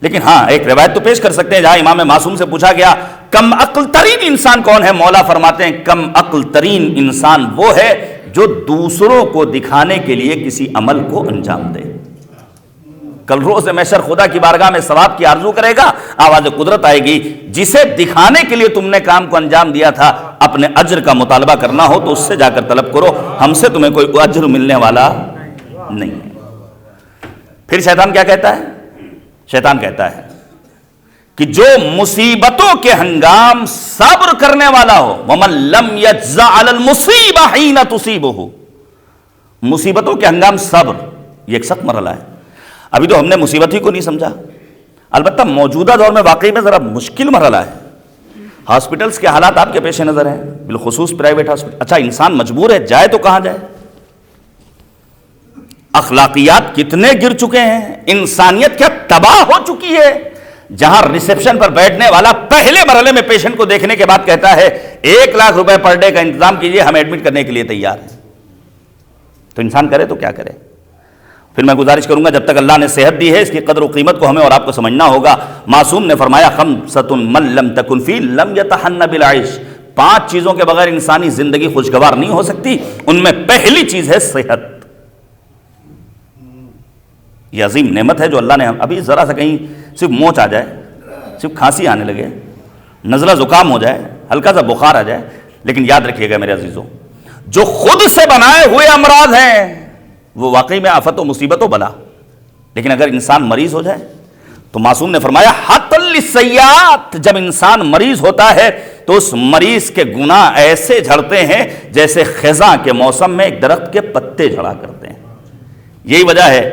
لیکن ہاں ایک روایت تو پیش کر سکتے ہیں جہاں امام معصوم سے پوچھا گیا کم عقل ترین انسان کون ہے؟ مولا فرماتے ہیں کم عقل ترین انسان وہ ہے جو دوسروں کو دکھانے کے لیے کسی عمل کو انجام دے۔ کل روز محشر خدا کی بارگاہ میں ثواب کی آرزو کرے گا، آواز قدرت آئے گی، جسے دکھانے کے لیے تم نے کام کو انجام دیا تھا، اپنے اجر کا مطالبہ کرنا ہو تو اس سے جا کر طلب کرو، ہم سے تمہیں کوئی اجر ملنے والا نہیں ہے۔ پھر شیطان کیا کہتا ہے؟ شیطان کہتا ہے کہ جو مصیبتوں کے ہنگام صبر کرنے والا ہو، وَمَن لَمْ يَجْزَعْ عَلَى الْمُصِيبَةِ حِينَ تُصِيبُهُ، مصیبتوں کے ہنگام صبر، یہ ایک سخت مرحلہ ہے۔ ابھی تو ہم نے مصیبت ہی کو نہیں سمجھا، البتہ موجودہ دور میں واقعی میں ذرا مشکل مرحلہ ہے۔ ہاسپٹلز کے حالات آپ کے پیش نظر ہیں، بالخصوص پرائیویٹ ہاسپٹل۔ اچھا انسان مجبور ہے، جائے تو کہاں جائے؟ اخلاقیات کتنے گر چکے ہیں، انسانیت کیا تباہ ہو چکی ہے، جہاں ریسیپشن پر بیٹھنے والا پہلے مرحلے میں پیشنٹ کو دیکھنے کے بعد کہتا ہے 1 لاکھ روپے پر ڈے کا انتظام کیجئے، ہم ایڈمٹ کرنے کے لیے تیار ہیں۔ تو انسان کرے تو کیا کرے؟ پھر میں گزارش کروں گا جب تک اللہ نے صحت دی ہے اس کی قدر و قیمت کو ہمیں اور آپ کو سمجھنا ہوگا۔ معصوم نے فرمایا خمسۃ من لم تکن فی لم یتحن بالعیش، 5 چیزوں کے بغیر انسانی زندگی خوشگوار نہیں ہو سکتی، ان میں پہلی چیز ہے صحت۔ یہ عظیم نعمت ہے جو اللہ نے ابھی ذرا سا کہیں صرف موچ آ جائے، صرف کھانسی آنے لگے، نزلہ زکام ہو جائے، ہلکا سا بخار آ جائے، لیکن یاد رکھیے گا میرے عزیزوں، جو خود سے بنائے ہوئے امراض ہیں وہ واقعی میں آفت و مصیبت و بلا، لیکن اگر انسان مریض ہو جائے تو معصوم نے فرمایا حتی السیئات، جب انسان مریض ہوتا ہے تو اس مریض کے گناہ ایسے جھڑتے ہیں جیسے خزاں کے موسم میں ایک درخت کے پتے جھڑا کرتے ہیں۔ یہی وجہ ہے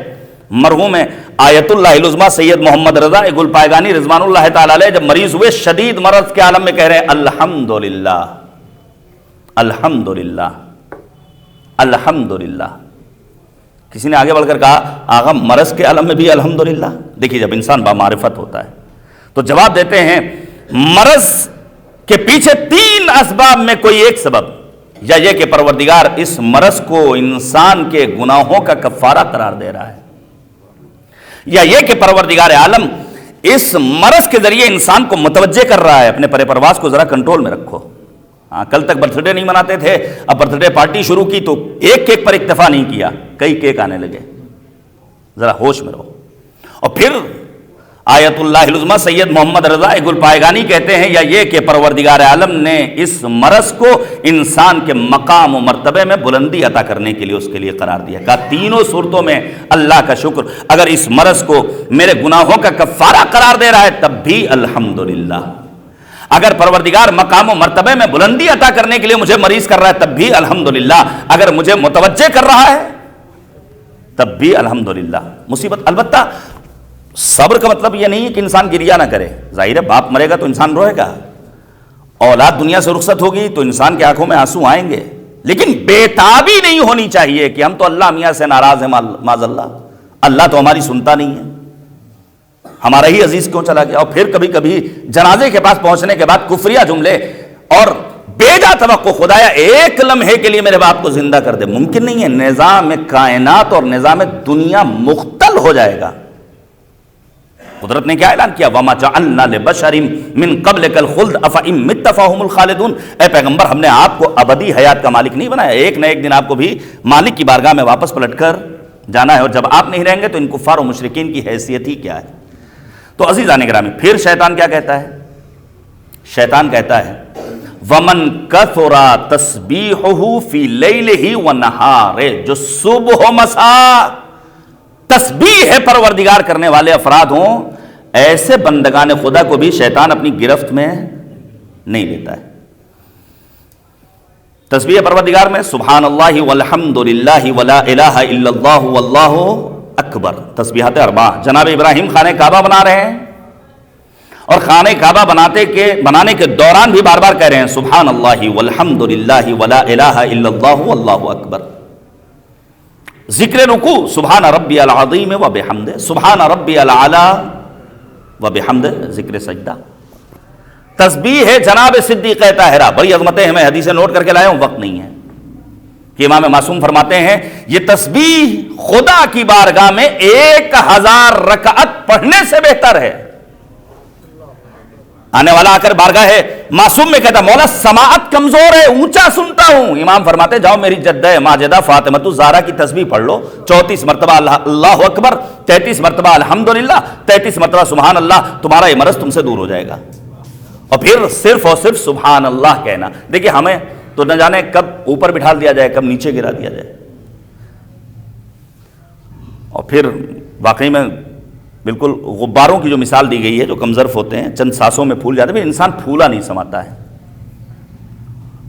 مرحوم آیت اللہ العظمیٰ سید محمد رضا گل پائگانی رضوان اللہ تعالی علیہ جب مریض ہوئے، شدید مرض کے عالم میں کہہ رہے ہیں الحمدللہ الحمدللہ الحمدللہ۔ کسی نے آگے بڑھ کر کہا آغا مرض کے عالم میں بھی الحمدللہ؟ دیکھیے جب انسان بامعرفت ہوتا ہے تو جواب دیتے ہیں مرض کے پیچھے 3 اسباب میں کوئی ایک سبب، یا یہ کہ پروردگار اس مرض کو انسان کے گناہوں کا کفارہ قرار دے رہا ہے، یا یہ کہ پروردگار عالم اس مرض کے ذریعے انسان کو متوجہ کر رہا ہے اپنے پرے پرواز کو ذرا کنٹرول میں رکھو۔ ہاں کل تک برتھ ڈے نہیں مناتے تھے، اب برتھ ڈے پارٹی شروع کی تو ایک کیک پر اکتفا نہیں کیا، کئی کیک آنے لگے، ذرا ہوش میں رہو۔ اور پھر آیت اللہ العظمیٰ سید محمد رضا گل پائگانی کہتے ہیں یا یہ کہ پروردگار عالم نے اس مرض کو انسان کے مقام و مرتبے میں بلندی عطا کرنے کے لیے اس کے لیے قرار دیا۔ کہا تینوں صورتوں میں اللہ کا شکر، اگر اس مرض کو میرے گناہوں کا کفارہ قرار دے رہا ہے تب بھی الحمدللہ، اگر پروردگار مقام و مرتبے میں بلندی عطا کرنے کے لیے مجھے مریض کر رہا ہے تب بھی الحمدللہ، اگر مجھے متوجہ کر رہا ہے تب بھی الحمدللہ۔ مصیبت البتہ صبر کا مطلب یہ نہیں ہے کہ انسان گریہ نہ کرے، ظاہر ہے باپ مرے گا تو انسان روئے گا، اولاد دنیا سے رخصت ہوگی تو انسان کی آنکھوں میں آنسو آئیں گے، لیکن بےتابی نہیں ہونی چاہیے کہ ہم تو اللہ میاں سے ناراض ہیں، معاذ اللہ، اللہ تو ہماری سنتا نہیں ہے، ہمارا ہی عزیز کیوں چلا گیا۔ اور پھر کبھی کبھی جنازے کے پاس پہنچنے کے بعد کفریہ جملے اور بیجا توقع، خدایا ایک لمحے کے لیے میرے باپ کو زندہ کر دے، ممکن نہیں ہے، نظام کائنات اور نظام دنیا مختل ہو جائے گا۔ قدرت نے کیا اعلان کیا؟ وَمَا جَعَلْنَا لِبَشَرٍ مِّن قَبْلِكَ الْخُلْدَ أَفَإِن مِّتَّ فَهُمُ الْخَالِدُونَ۔ اے پیغمبر ہم نے آپ کو ابدی حیات کا مالک نہیں بنایا، ایک نہ ایک دن آپ کو بھی مالک کی بارگاہ میں واپس پلٹ کر جانا ہے، اور جب آپ نہیں رہیں گے تو ان کفار و مشرکین کی حیثیت ہی کیا ہے۔ تو عزیزان گرامی پھر شیطان کیا کہتا ہے؟ شیطان کہتا ہے وَمَن كَثُرَ تَسْبِيحُهُ فِي لَيْلِهِ وَنَهَارِهِ، جو صبح و مساء تسبیح پروردگار کرنے والے افراد ہوں، ایسے بندگان خدا کو بھی شیطان اپنی گرفت میں نہیں لیتا ہے۔ تسبیح پروردگار میں سبحان اللہ والحمد للہ ولا الہ الا اللہ واللہ اکبر، تسبیحات اربع۔ جناب ابراہیم خانہ کعبہ بنا رہے ہیں اور خانہ کعبہ بنانے کے دوران بھی بار بار کہہ رہے ہیں سبحان اللہ والحمد للہ ولا الہ الا اللہ واللہ اکبر۔ ذکر رکوع سبحان ربی العظیم و بحمدہ، سبحان ربی الاعلی و بحمدہ، ذکر سجدہ۔ تسبیح ہے جناب صدیقہ طاہرہ، بڑی عظمتیں ہیں، میں حدیثیں نوٹ کر کے لایا ہوں، وقت نہیں ہے، کہ امام معصوم فرماتے ہیں یہ تسبیح خدا کی بارگاہ میں 1000 رکعت پڑھنے سے بہتر ہے۔ آنے والا آ کر بارگاہ ہے معصوم میں کہتا مولا سماعت کمزور ہے، اونچا سنتا ہوں۔ امام فرماتے جاؤ میری جدہ ماجدہ فاطمۃ الزہرا کی تسبیح پڑھ لو، 34 مرتبہ اللہ اکبر، 33 مرتبہ الحمدللہ، 33 مرتبہ سبحان اللہ، تمہارا یہ مرض تم سے دور ہو جائے گا۔ اور پھر صرف اور صرف سبحان اللہ کہنا۔ دیکھیے ہمیں تو نہ جانے کب اوپر بٹھا دیا جائے، کب نیچے گرا دیا جائے، اور پھر واقعی میں بالکل غباروں کی جو مثال دی گئی ہے جو کمظرف ہوتے ہیں، چند سانسوں میں پھول جاتے ہیں، انسان پھولا نہیں سماتا ہے۔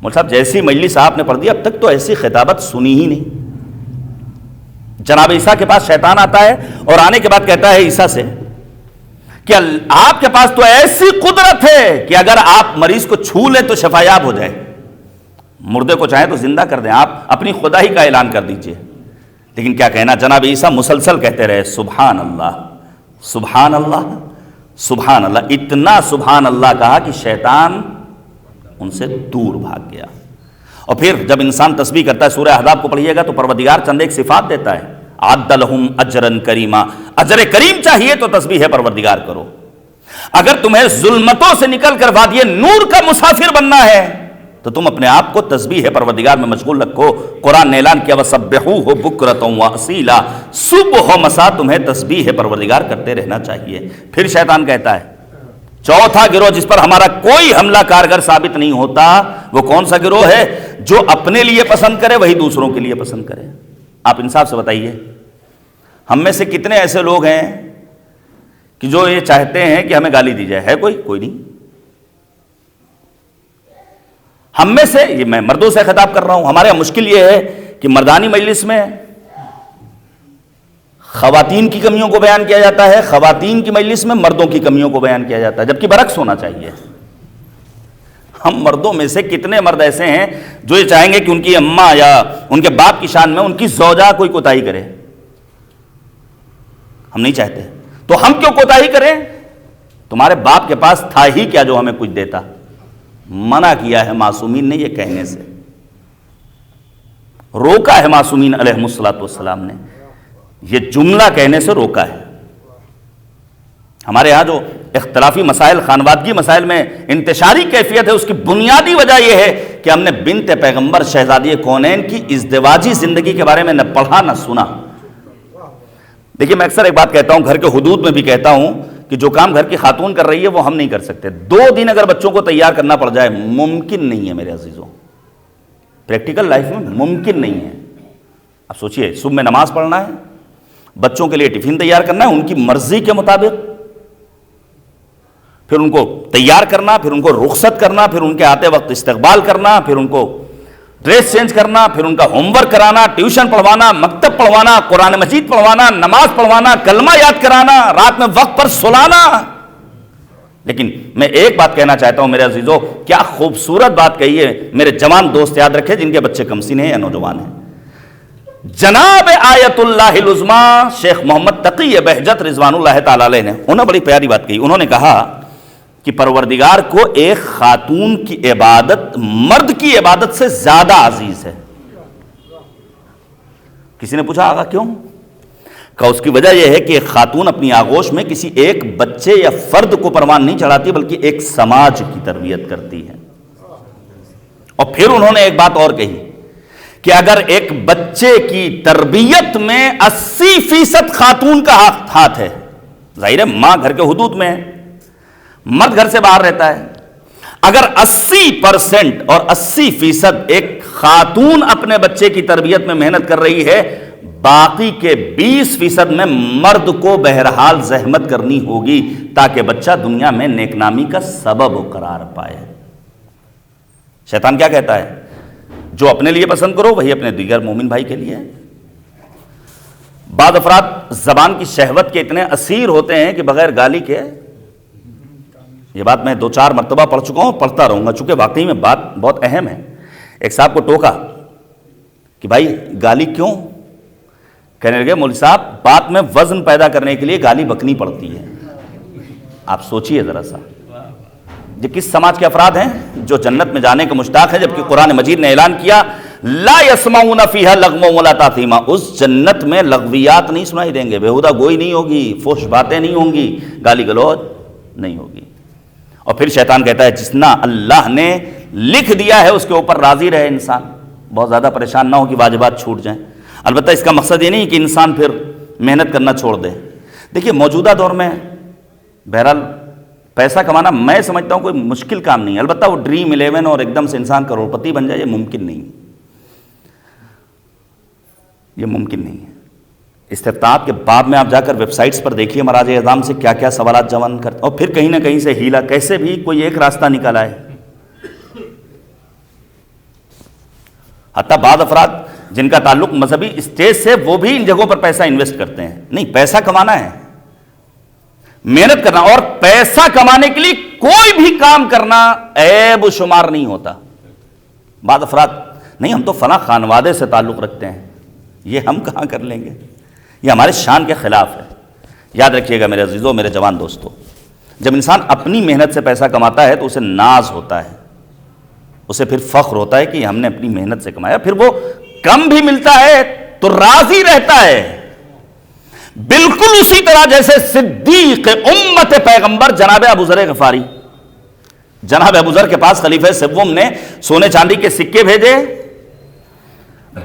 مول صاحب جیسی مجلس آپ نے پڑھ دی، اب تک تو ایسی خطابت سنی ہی نہیں۔ جناب عیسیٰ کے پاس شیطان آتا ہے اور آنے کے بعد کہتا ہے عیسیٰ سے کہ آپ کے پاس تو ایسی قدرت ہے کہ اگر آپ مریض کو چھو لیں تو شفا یاب ہو جائے، مردے کو چاہیں تو زندہ کر دیں، آپ اپنی خدائی کا اعلان کر دیجئے۔ لیکن کیا کہنا، جناب عیسیٰ مسلسل کہتے رہے سبحان اللہ سبحان اللہ سبحان اللہ، اتنا سبحان اللہ کہا کہ شیطان ان سے دور بھاگ گیا۔ اور پھر جب انسان تسبیح کرتا ہے، سورہ احزاب کو پڑھیے گا تو پروردگار چند ایک صفات دیتا ہے، عد لہم اجرا کریما، اجر کریم چاہیے تو تسبیح پروردگار کرو۔ اگر تمہیں ظلمتوں سے نکل کر وادی نور کا مسافر بننا ہے تو تم اپنے آپ کو تسبیح پروردگار میں مشغول رکھو۔ قرآن نے اعلان کیا وَسَبِّحُوهُ بُكْرَةً وَأَصِيلًا، صبح و مساء تمہیں تسبیح پروردگار کرتے رہنا چاہیے۔ پھر شیطان کہتا ہے چوتھا گروہ جس پر ہمارا کوئی حملہ کارگر ثابت نہیں ہوتا، وہ کون سا گروہ ہے؟ جو اپنے لیے پسند کرے وہی دوسروں کے لیے پسند کرے۔ آپ انصاف سے بتائیے ہم میں سے کتنے ایسے لوگ ہیں کہ جو یہ چاہتے ہیں کہ ہمیں گالی دی جائے؟ ہے کوئی نہیں۔ ہم میں سے، یہ میں مردوں سے خطاب کر رہا ہوں، ہمارے مشکل یہ ہے کہ مردانی مجلس میں خواتین کی کمیوں کو بیان کیا جاتا ہے، خواتین کی مجلس میں مردوں کی کمیوں کو بیان کیا جاتا ہے، جبکہ برعکس ہونا چاہیے۔ ہم مردوں میں سے کتنے مرد ایسے ہیں جو یہ چاہیں گے کہ ان کی اماں یا ان کے باپ کی شان میں ان کی زوجہ کوئی کوتاہی کرے؟ ہم نہیں چاہتے، تو ہم کیوں کوتاہی کریں؟ تمہارے باپ کے پاس تھا ہی کیا جو ہمیں کچھ دیتا؟ منع کیا ہے معصومین نے یہ کہنے سے، روکا ہے معصومین علیہ السلام نے، یہ جملہ کہنے سے روکا ہے۔ ہمارے ہاں جو اختلافی مسائل، خانوادگی مسائل میں انتشاری کیفیت ہے، اس کی بنیادی وجہ یہ ہے کہ ہم نے بنت پیغمبر شہزادی کونین کی ازدواجی زندگی کے بارے میں نہ پڑھا نہ سنا۔ دیکھیے میں اکثر ایک بات کہتا ہوں، گھر کے حدود میں بھی کہتا ہوں کہ جو کام گھر کی خاتون کر رہی ہے وہ ہم نہیں کر سکتے۔ 2 دن اگر بچوں کو تیار کرنا پڑ جائے، ممکن نہیں ہے میرے عزیزوں، پریکٹیکل لائف میں ممکن نہیں ہے۔ اب سوچئے صبح میں نماز پڑھنا ہے، بچوں کے لیے ٹفن تیار کرنا ہے ان کی مرضی کے مطابق، پھر ان کو تیار کرنا، پھر ان کو رخصت کرنا، پھر ان کے آتے وقت استقبال کرنا، پھر ان کو ڈریس چینج کرنا، پھر ان کا ہوم ورک کرانا، ٹیوشن پڑھوانا، مکتب پڑھوانا، قرآن مجید پڑھوانا، نماز پڑھوانا، کلمہ یاد کرانا، رات میں وقت پر سلانا۔ لیکن میں ایک بات کہنا چاہتا ہوں میرے عزیزو، کیا خوبصورت بات کہی ہے میرے جوان دوست، یاد رکھے جن کے بچے کمسن ہیں یا نوجوان ہیں۔ جناب آیت اللہ العظمیٰ شیخ محمد تقی بہجت رضوان اللہ تعالی علیہ نے انہوں نے بڑی پیاری بات کہی۔ انہوں نے کہا کہ پروردگار کو ایک خاتون کی عبادت مرد کی عبادت سے زیادہ عزیز ہے۔ کسی نے پوچھا آقا کیوں؟ کہا اس کی وجہ یہ ہے کہ ایک خاتون اپنی آغوش میں کسی ایک بچے یا فرد کو پروان نہیں چڑھاتی بلکہ ایک سماج کی تربیت کرتی ہے۔ اور پھر انہوں نے ایک بات اور کہی کہ اگر ایک بچے کی تربیت میں 80% خاتون کا ہاتھ ہے، ظاہر ہے ماں گھر کے حدود میں ہے، مرد گھر سے باہر رہتا ہے، اگر 80% اور 80% ایک خاتون اپنے بچے کی تربیت میں محنت کر رہی ہے، باقی کے 20% میں مرد کو بہرحال زحمت کرنی ہوگی تاکہ بچہ دنیا میں نیک نامی کا سبب قرار پائے۔ شیطان کیا کہتا ہے؟ جو اپنے لیے پسند کرو وہی اپنے دیگر مومن بھائی کے لیے ہے۔ بعض افراد زبان کی شہوت کے اتنے اسیر ہوتے ہیں کہ بغیر گالی کے، یہ بات میں 2-4 مرتبہ پڑھ چکا ہوں، پڑھتا رہوں گا چونکہ واقعی میں بات بہت اہم ہے۔ ایک صاحب کو ٹوکا کہ بھائی گالی کیوں؟ کہنے لگے مولوی صاحب بات میں وزن پیدا کرنے کے لیے گالی بکنی پڑتی ہے۔ آپ سوچئے ذرا سا، یہ کس سماج کے افراد ہیں جو جنت میں جانے کے مشتاق ہیں، جبکہ قرآن مجید نے اعلان کیا لا يسمعون فيها لغوا ولا تاثیما، اس جنت میں لغویات نہیں سنائی دیں گے، بےہودہ گوئی نہیں ہوگی، فحش باتیں نہیں ہوں گی، گالی گلوچ نہیں ہوگی۔ اور پھر شیطان کہتا ہے جتنا اللہ نے لکھ دیا ہے اس کے اوپر راضی رہے انسان، بہت زیادہ پریشان نہ ہو کہ واجبات چھوٹ جائیں۔ البتہ اس کا مقصد یہ نہیں کہ انسان پھر محنت کرنا چھوڑ دے۔ دیکھیے موجودہ دور میں بہرحال پیسہ کمانا میں سمجھتا ہوں کوئی مشکل کام نہیں ہے، البتہ وہ ڈریم 11 اور ایک دم سے انسان کروڑپتی بن جائے یہ ممکن نہیں ہے، یہ ممکن نہیں ہے۔ استطاعت کے باب میں آپ جا کر ویب سائٹس پر دیکھیے مراجع اعظام سے کیا کیا سوالات جمع کرتے اور پھر کہیں نہ کہیں سے ہیلا کیسے بھی کوئی ایک راستہ نکل آئے۔ حتیٰ بعض افراد جن کا تعلق مذہبی اسٹیج سے وہ بھی ان جگہوں پر پیسہ انویسٹ کرتے ہیں۔ نہیں، پیسہ کمانا ہے، محنت کرنا، اور پیسہ کمانے کے لیے کوئی بھی کام کرنا عیب و شمار نہیں ہوتا۔ بعض افراد نہیں ہم تو فلاں خانوادے سے تعلق رکھتے ہیں، یہ ہم کہاں کر لیں گے، یہ ہمارے شان کے خلاف ہے۔ یاد رکھیے گا میرے عزیزوں، میرے جوان دوستو، جب انسان اپنی محنت سے پیسہ کماتا ہے تو اسے ناز ہوتا ہے، اسے پھر فخر ہوتا ہے کہ ہم نے اپنی محنت سے کمایا، پھر وہ کم بھی ملتا ہے تو راضی رہتا ہے۔ بالکل اسی طرح جیسے صدیق امت پیغمبر جناب ابو ذر غفاری، جناب ابو ذر کے پاس خلیفہ سوم نے سونے چاندی کے سکے بھیجے،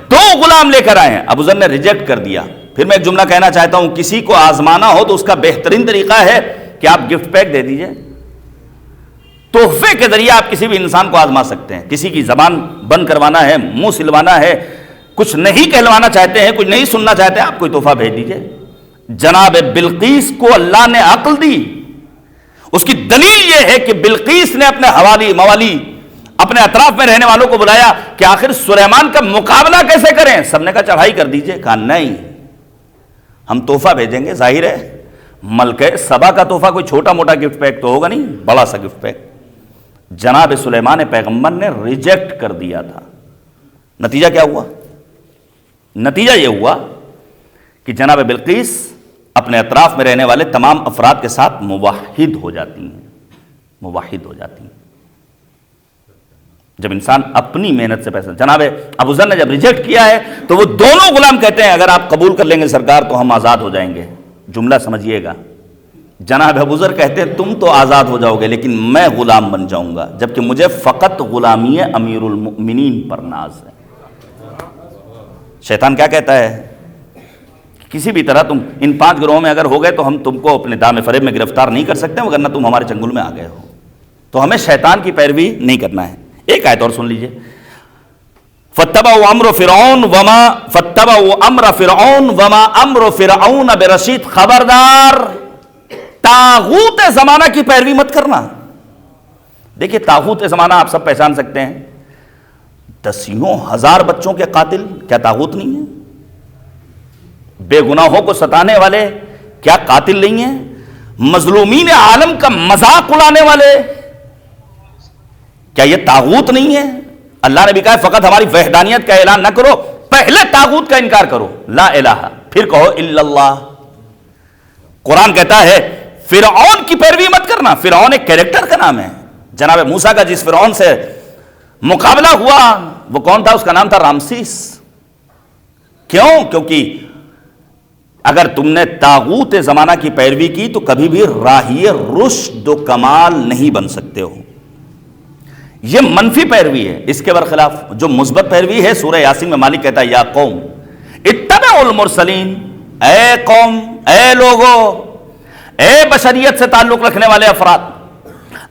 2 غلام لے کر آئے ہیں، ابو ذر نے ریجیکٹ کر دیا۔ پھر میں ایک جملہ کہنا چاہتا ہوں، کسی کو آزمانا ہو تو اس کا بہترین طریقہ ہے کہ آپ گفٹ پیک دے دیجئے، تحفے کے ذریعے آپ کسی بھی انسان کو آزما سکتے ہیں۔ کسی کی زبان بند کروانا ہے، منہ سلوانا ہے، کچھ نہیں کہلوانا چاہتے ہیں، کچھ نہیں سننا چاہتے ہیں، آپ کوئی تحفہ بھیج دیجئے۔ جناب بلقیس کو اللہ نے عقل دی، اس کی دلیل یہ ہے کہ بلقیس نے اپنے حوالی موالی اپنے اطراف میں رہنے والوں کو بلایا کہ آخر سلیمان کا مقابلہ کیسے کریں؟ سب نے کہا چڑھائی کر دیجئے، کہا نہیں ہم تحفہ بھیجیں گے۔ ظاہر ہے ملکہ سبا کا تحفہ کوئی چھوٹا موٹا گفٹ پیک تو ہوگا نہیں، بڑا سا گفٹ پیک۔ جناب سلیمان پیغمبر نے ریجیکٹ کر دیا تھا۔ نتیجہ کیا ہوا؟ نتیجہ یہ ہوا کہ جناب بلقیس اپنے اطراف میں رہنے والے تمام افراد کے ساتھ موحد ہو جاتی ہیں، موحد ہو جاتی ہیں۔ جب انسان اپنی محنت سے پیسہ، جناب ابو ذر نے جب ریجیکٹ کیا ہے تو وہ دونوں غلام کہتے ہیں اگر آپ قبول کر لیں گے سرکار تو ہم آزاد ہو جائیں گے۔ جملہ سمجھیے گا، جناب ابو ذر کہتے ہیں تم تو آزاد ہو جاؤ گے لیکن میں غلام بن جاؤں گا، جبکہ مجھے فقط غلامی امیر المؤمنین پر ناز ہے۔ شیطان کیا کہتا ہے؟ کسی بھی طرح تم ان 5 گروہوں میں اگر ہو گئے تو ہم تم کو اپنے دام فریب میں گرفتار نہیں کر سکتے، وگرنہ تم ہمارے چنگل میں آ گئے ہو۔ تو ہمیں شیطان کی پیروی نہیں کرنا ہے۔ ایک آیت اور سن لیجئے، فَاتَّبَعُوا أَمْرَ فِرْعَوْنَ وَمَا أَمْرُ فِرْعَوْنَ بِرَشِيدٍ، خبردار طاغوت زمانہ کی پیروی مت کرنا۔ دیکھیے طاغوت زمانہ آپ سب پہچان سکتے ہیں، 10,000 بچوں کے قاتل کیا طاغوت نہیں ہے؟ بے گناہوں کو ستانے والے کیا قاتل نہیں ہیں؟ مظلومین عالم کا مذاق اڑانے والے کیا یہ طاغوت نہیں ہے؟ اللہ نے بھی کہا فقط ہماری وحدانیت کا اعلان نہ کرو، پہلے طاغوت کا انکار کرو، لا الہ، پھر کہو الا اللہ۔ قرآن کہتا ہے فرعون کی پیروی مت کرنا۔ فرعون ایک کیریکٹر کا نام ہے۔ جناب موسیٰ کا جس فرعون سے مقابلہ ہوا وہ کون تھا؟ اس کا نام تھا رامسیس۔ کیوں؟ کیونکہ اگر تم نے طاغوت زمانہ کی پیروی کی تو کبھی بھی راہی رشد و کمال نہیں بن سکتے ہو۔ یہ منفی پیروی ہے۔ اس کے برخلاف جو مثبت پیروی ہے، سورہ یاسین میں مالک کہتا ہے یا قوم اتبعوا المرسلین، اے قوم، اے لوگو، اے بشریت سے تعلق رکھنے والے افراد،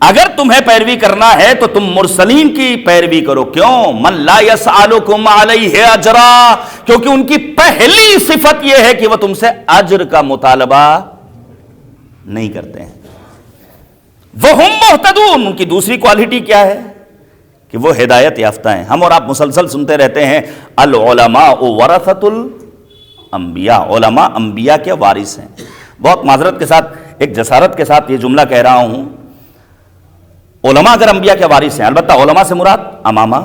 اگر تمہیں پیروی کرنا ہے تو تم مرسلین کی پیروی کرو. کیوں؟ من لا یسألکم علیہ اجرا، کیونکہ ان کی پہلی صفت یہ ہے کہ وہ تم سے اجر کا مطالبہ نہیں کرتے ہیں. وہم مہتدون، ان کی دوسری کوالٹی کیا ہے کہ وہ ہدایت یافتہ ہیں. ہم اور آپ مسلسل سنتے رہتے ہیں العلماء ورثۃ الانبیاء، علماء انبیاء کے وارث ہیں. بہت معذرت کے ساتھ، ایک جسارت کے ساتھ یہ جملہ کہہ رہا ہوں، علماء اگر انبیاء کے وارث ہیں، البتہ علماء سے مراد امامہ،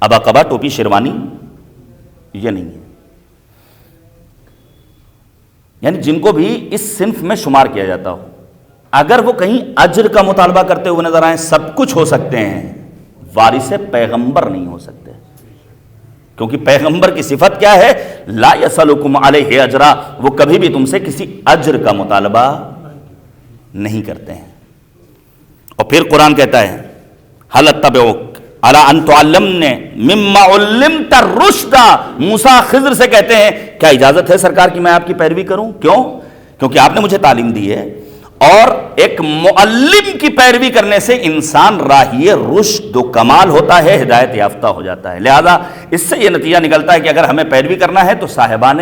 ابا قبا، ٹوپی، شیروانی یہ نہیں ہے، یعنی جن کو بھی اس صنف میں شمار کیا جاتا ہو. اگر وہ کہیں اجر کا مطالبہ کرتے ہوئے نظر آئیں، سب کچھ ہو سکتے ہیں، وارث پیغمبر نہیں ہو سکتے، کیونکہ پیغمبر کی صفت کیا ہے؟ لا یسألکم علیہ اجرا، وہ کبھی بھی تم سے کسی اجر کا مطالبہ نہیں کرتے ہیں. اور پھر قرآن کہتا ہے هل اتبعک علی ان تعلمنی مما علمت الرشد. موسیٰ خضر سے کہتے ہیں کیا اجازت ہے سرکار کی میں آپ کی پیروی کروں؟ کیوں؟ کیونکہ آپ نے مجھے تعلیم دی ہے، اور ایک معلم کی پیروی کرنے سے انسان راہی رشد و کمال ہوتا ہے، ہدایت یافتہ ہو جاتا ہے. لہذا اس سے یہ نتیجہ نکلتا ہے کہ اگر ہمیں پیروی کرنا ہے تو صاحبان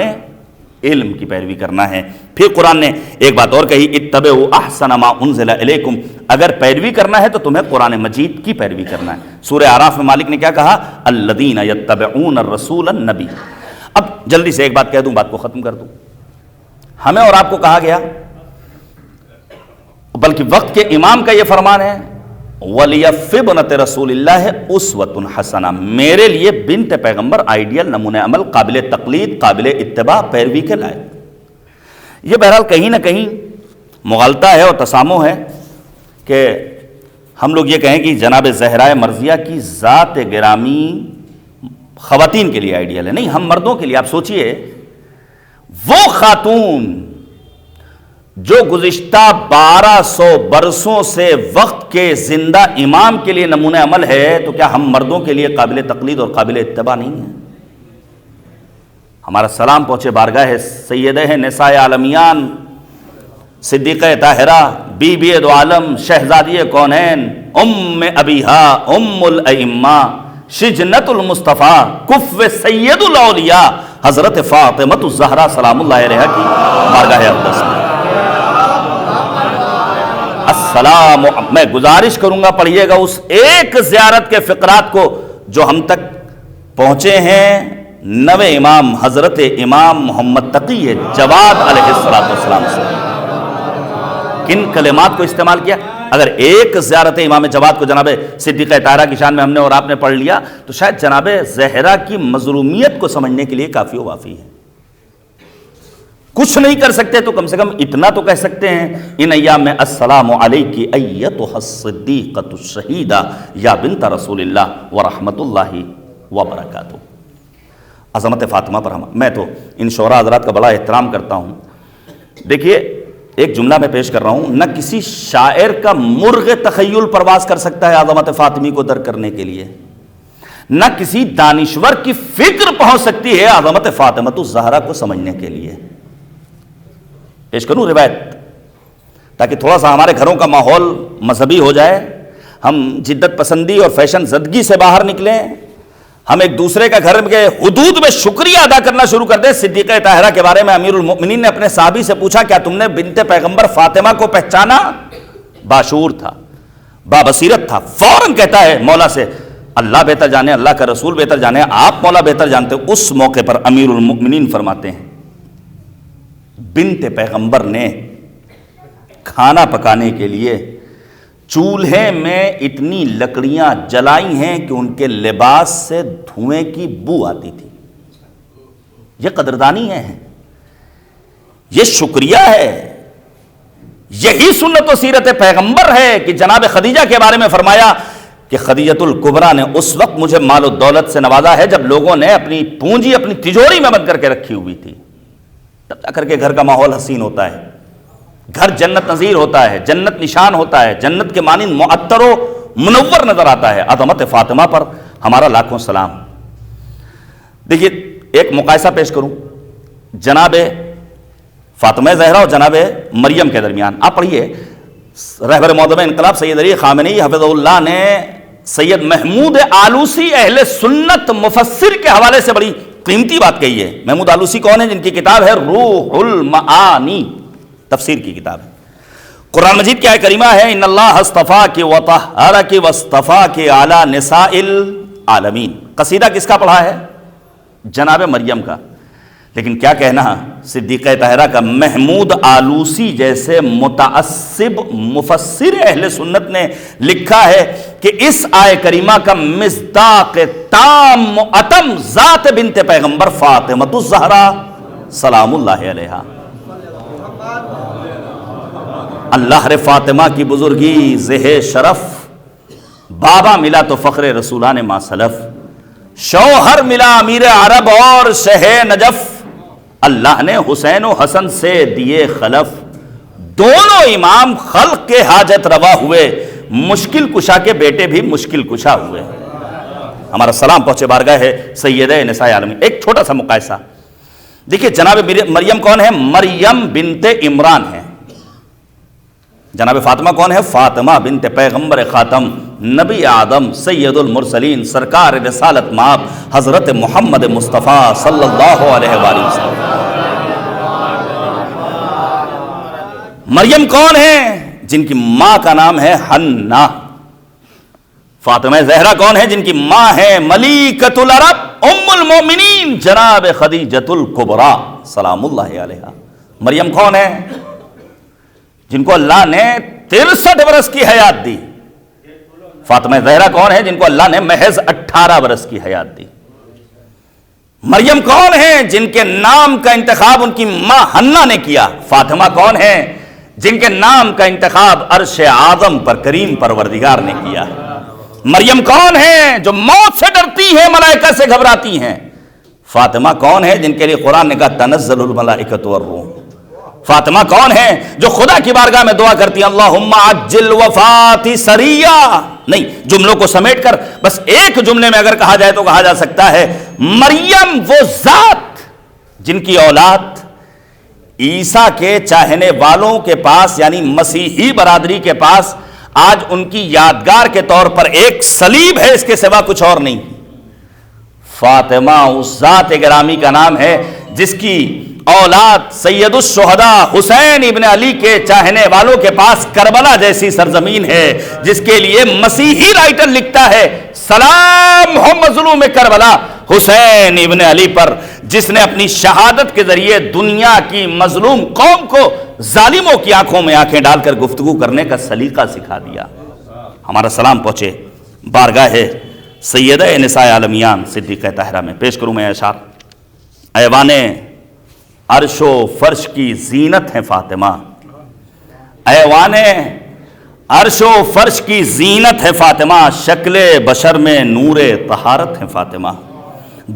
علم کی پیروی کرنا ہے. پھر قرآن نے ایک بات اور کہی، اتبعوا احسن ما انزل الیکم، اگر پیروی کرنا ہے تو تمہیں قرآن مجید کی پیروی کرنا ہے. سورہ اعراف میں مالک نے کیا کہا؟ الذین یتبعون الرسول النبی. اب جلدی سے ایک بات کہہ دوں، بات کو ختم کر دوں. ہمیں اور آپ کو کہا گیا، بلکہ وقت کے امام کا یہ فرمان ہے وَلِيَفِّ بْنَتِ رسول اللہ اُسْوَةٌ حسنہ، میرے لیے بنت پیغمبر آئیڈیل، نمونہ عمل، قابل تقلید، قابل اتباع، پیروی کے لائق. یہ بہرحال کہیں نہ کہیں مغالطہ ہے اور تسامح ہے کہ ہم لوگ یہ کہیں کہ جناب زہرا مرضیہ کی ذات گرامی خواتین کے لیے آئیڈیل ہے. نہیں، ہم مردوں کے لیے. آپ سوچئے وہ خاتون جو گزشتہ 1200 برسوں سے وقت کے زندہ امام کے لیے نمونہ عمل ہے، تو کیا ہم مردوں کے لیے قابل تقلید اور قابل اتباع نہیں ہیں؟ ہمارا سلام پہنچے بارگاہ سیدہ نساء عالمیان، صدیقہ طاہرہ، بی بی دو عالم، شہزادی کونین، ام ابیہا، ام الائمہ، شجنت المصطفیٰ، کفو سید الاولیاء، حضرت فاطمہ الزہرا سلام اللہ علیہا کی بارگاہ اقدس میں السلام. میں گزارش کروں گا پڑھیے گا اس ایک زیارت کے فقرات کو جو ہم تک پہنچے ہیں نوے امام حضرت امام محمد تقی جواد علیہ السلام سے. کن کلمات کو استعمال کیا؟ اگر ایک زیارت امام جواد کو جناب صدیقہ طاہرہ کی شان میں ہم نے اور آپ نے پڑھ لیا تو شاید جناب زہرا کی مظلومیت کو سمجھنے کے لیے کافی و وافی ہے. کچھ نہیں کر سکتے تو کم سے کم اتنا تو کہہ سکتے ہیں ان ایام میں السلام علیکی ایتھا الصدیقۃ الشہیدہ یا بنت رسول اللہ ورحمۃ اللہ وبرکاتہ. عظمت فاطمہ پر میں تو ان شعراء حضرات کا بڑا احترام کرتا ہوں. دیکھیے ایک جملہ میں پیش کر رہا ہوں، نہ کسی شاعر کا مرغ تخیل پرواز کر سکتا ہے عظمت فاطمی کو درک کرنے کے لیے، نہ کسی دانشور کی فکر پہنچ سکتی ہے عظمت فاطمہ الزہرا کو سمجھنے کے لیے. پیش کروں روایت تاکہ تھوڑا سا ہمارے گھروں کا ماحول مذہبی ہو جائے، ہم جدت پسندی اور فیشن زدگی سے باہر نکلیں، ہم ایک دوسرے کا گھر کے حدود میں شکریہ ادا کرنا شروع کر دیں. صدیقہ طاہرہ کے بارے میں امیر المؤمنین نے اپنے صحابی سے پوچھا کیا تم نے بنت پیغمبر فاطمہ کو پہچانا؟ باشعور تھا، بابصیرت تھا، فوراً کہتا ہے مولا سے اللہ بہتر جانے، اللہ کا رسول بہتر جانے، آپ مولا بہتر جانتے ہو. اس موقع پر امیر المؤمنین فرماتے ہیں بنت پیغمبر نے کھانا پکانے کے لیے چولہے میں اتنی لکڑیاں جلائی ہیں کہ ان کے لباس سے دھوئیں کی بو آتی تھی. یہ قدردانی ہے، یہ شکریہ ہے، یہی سنت و سیرت پیغمبر ہے کہ جناب خدیجہ کے بارے میں فرمایا کہ خدیجۃ الکبریٰ نے اس وقت مجھے مال و دولت سے نوازا ہے جب لوگوں نے اپنی پونجی اپنی تجوری میں بند کر کے رکھی ہوئی تھی. تب جا کر کے گھر کا ماحول حسین ہوتا ہے، گھر جنت نظیر ہوتا ہے، جنت نشان ہوتا ہے، جنت کے مانند معطر و منور نظر آتا ہے. عظمت فاطمہ پر ہمارا لاکھوں سلام. دیکھیے ایک مقایسہ پیش کروں جناب فاطمہ زہرا اور جناب مریم کے درمیان. آپ پڑھیے رہبر معظم انقلاب سید علی خامنئی حفظہ اللہ نے سید محمود آلوسی اہل سنت مفسر کے حوالے سے بڑی قیمتی بات کہی ہے۔ محمود آلوسی کون ہے؟ جن کی کتاب ہے روح المعانی، تفسیر کی کتاب ہے۔ قرآن مجید کی آیت کریمہ ہے ان اللہ اصطفاک وطہرک واصطفاک علی نساء العالمین۔ قصیدہ کس کا پڑھا ہے؟ جناب مریم کا۔ لیکن کیا کہنا صدیقہ طاہرہ کا؟ محمود آلوسی جیسے متعصب مفسر اہل سنت نے لکھا ہے کہ اس آیت کریمہ کا مصداق تام اتم ذات بنت پیغمبر فاطمہ الزہرا سلام اللہ علیہا۔ اللہ رے فاطمہ کی بزرگی زہ شرف، بابا ملا تو فخر رسولان ما سلف، شوہر ملا امیر عرب اور شہ نجف، اللہ نے حسین و حسن سے دیے خلف، دونوں امام خلق کے حاجت روا ہوئے، مشکل کشا کے بیٹے بھی مشکل کشا ہوئے۔ ہمارا سلام پہنچے بارگاہ سیدہ نساء عالمین۔ ایک چھوٹا سا مقایسہ دیکھیے، جناب مریم کون ہے؟ مریم بنت عمران ہے۔ جناب فاطمہ کون ہے؟ فاطمہ بنت پیغمبر خاتم نبی آدم سید المرسلین سرکار رسالت مآب حضرت محمد مصطفیٰ صلی اللہ علیہ وآلہ وسلم۔ مریم کون ہے؟ جن کی ماں کا نام ہے حنا۔ فاطمہ زہرا کون ہے؟ جن کی ماں ہے ملیکۃ العرب ام المومنین جناب خدیجۃ الکبریٰ سلام اللہ علیہا۔ مریم کون ہے؟ جن کو اللہ نے 63 برس کی حیات دی۔ فاطمہ زہرا کون ہے؟ جن کو اللہ نے محض 18 برس کی حیات دی۔ مریم کون ہے؟ جن کے نام کا انتخاب ان کی ماں حنا نے کیا۔ فاطمہ کون ہے؟ جن کے نام کا انتخاب عرش اعظم پر کریم پروردگار نے کیا۔ مریم کون ہے؟ جو موت سے ڈرتی ہے، ملائکہ سے گھبراتی ہیں۔ فاطمہ کون ہے؟ جن کے لیے قرآن نے کہا تنزل الملائکۃ والروح۔ فاطمہ کون ہے؟ جو خدا کی بارگاہ میں دعا کرتی ہیں اللہم عجل وفاتی سریہ۔ نہیں، جملوں کو سمیٹ کر بس ایک جملے میں اگر کہا جائے تو کہا جا سکتا ہے مریم وہ ذات جن کی اولاد عیسیٰ کے چاہنے والوں کے پاس یعنی مسیحی برادری کے پاس آج ان کی یادگار کے طور پر ایک صلیب ہے، اس کے سوا کچھ اور نہیں۔ فاطمہ اس ذات گرامی کا نام ہے جس کی اولاد سید الشہداء حسین ابن علی کے چاہنے والوں کے پاس کربلا جیسی سرزمین ہے، جس کے لیے مسیحی رائٹر لکھتا ہے سلام ہو مظلوم کربلا حسین ابن علی پر، جس نے اپنی شہادت کے ذریعے دنیا کی مظلوم قوم کو ظالموں کی آنکھوں میں آنکھیں ڈال کر گفتگو کرنے کا سلیقہ سکھا دیا۔ ہمارا سلام پہنچے بارگاہ سیدہ نساء عالمیان صدیقہ طاہرہ میں۔ پیش کروں میں اشعار۔ ایوان عرش و فرش کی زینت ہے فاطمہ، ایوان عرش و فرش کی زینت ہے فاطمہ، شکل بشر میں نور طہارت ہے فاطمہ،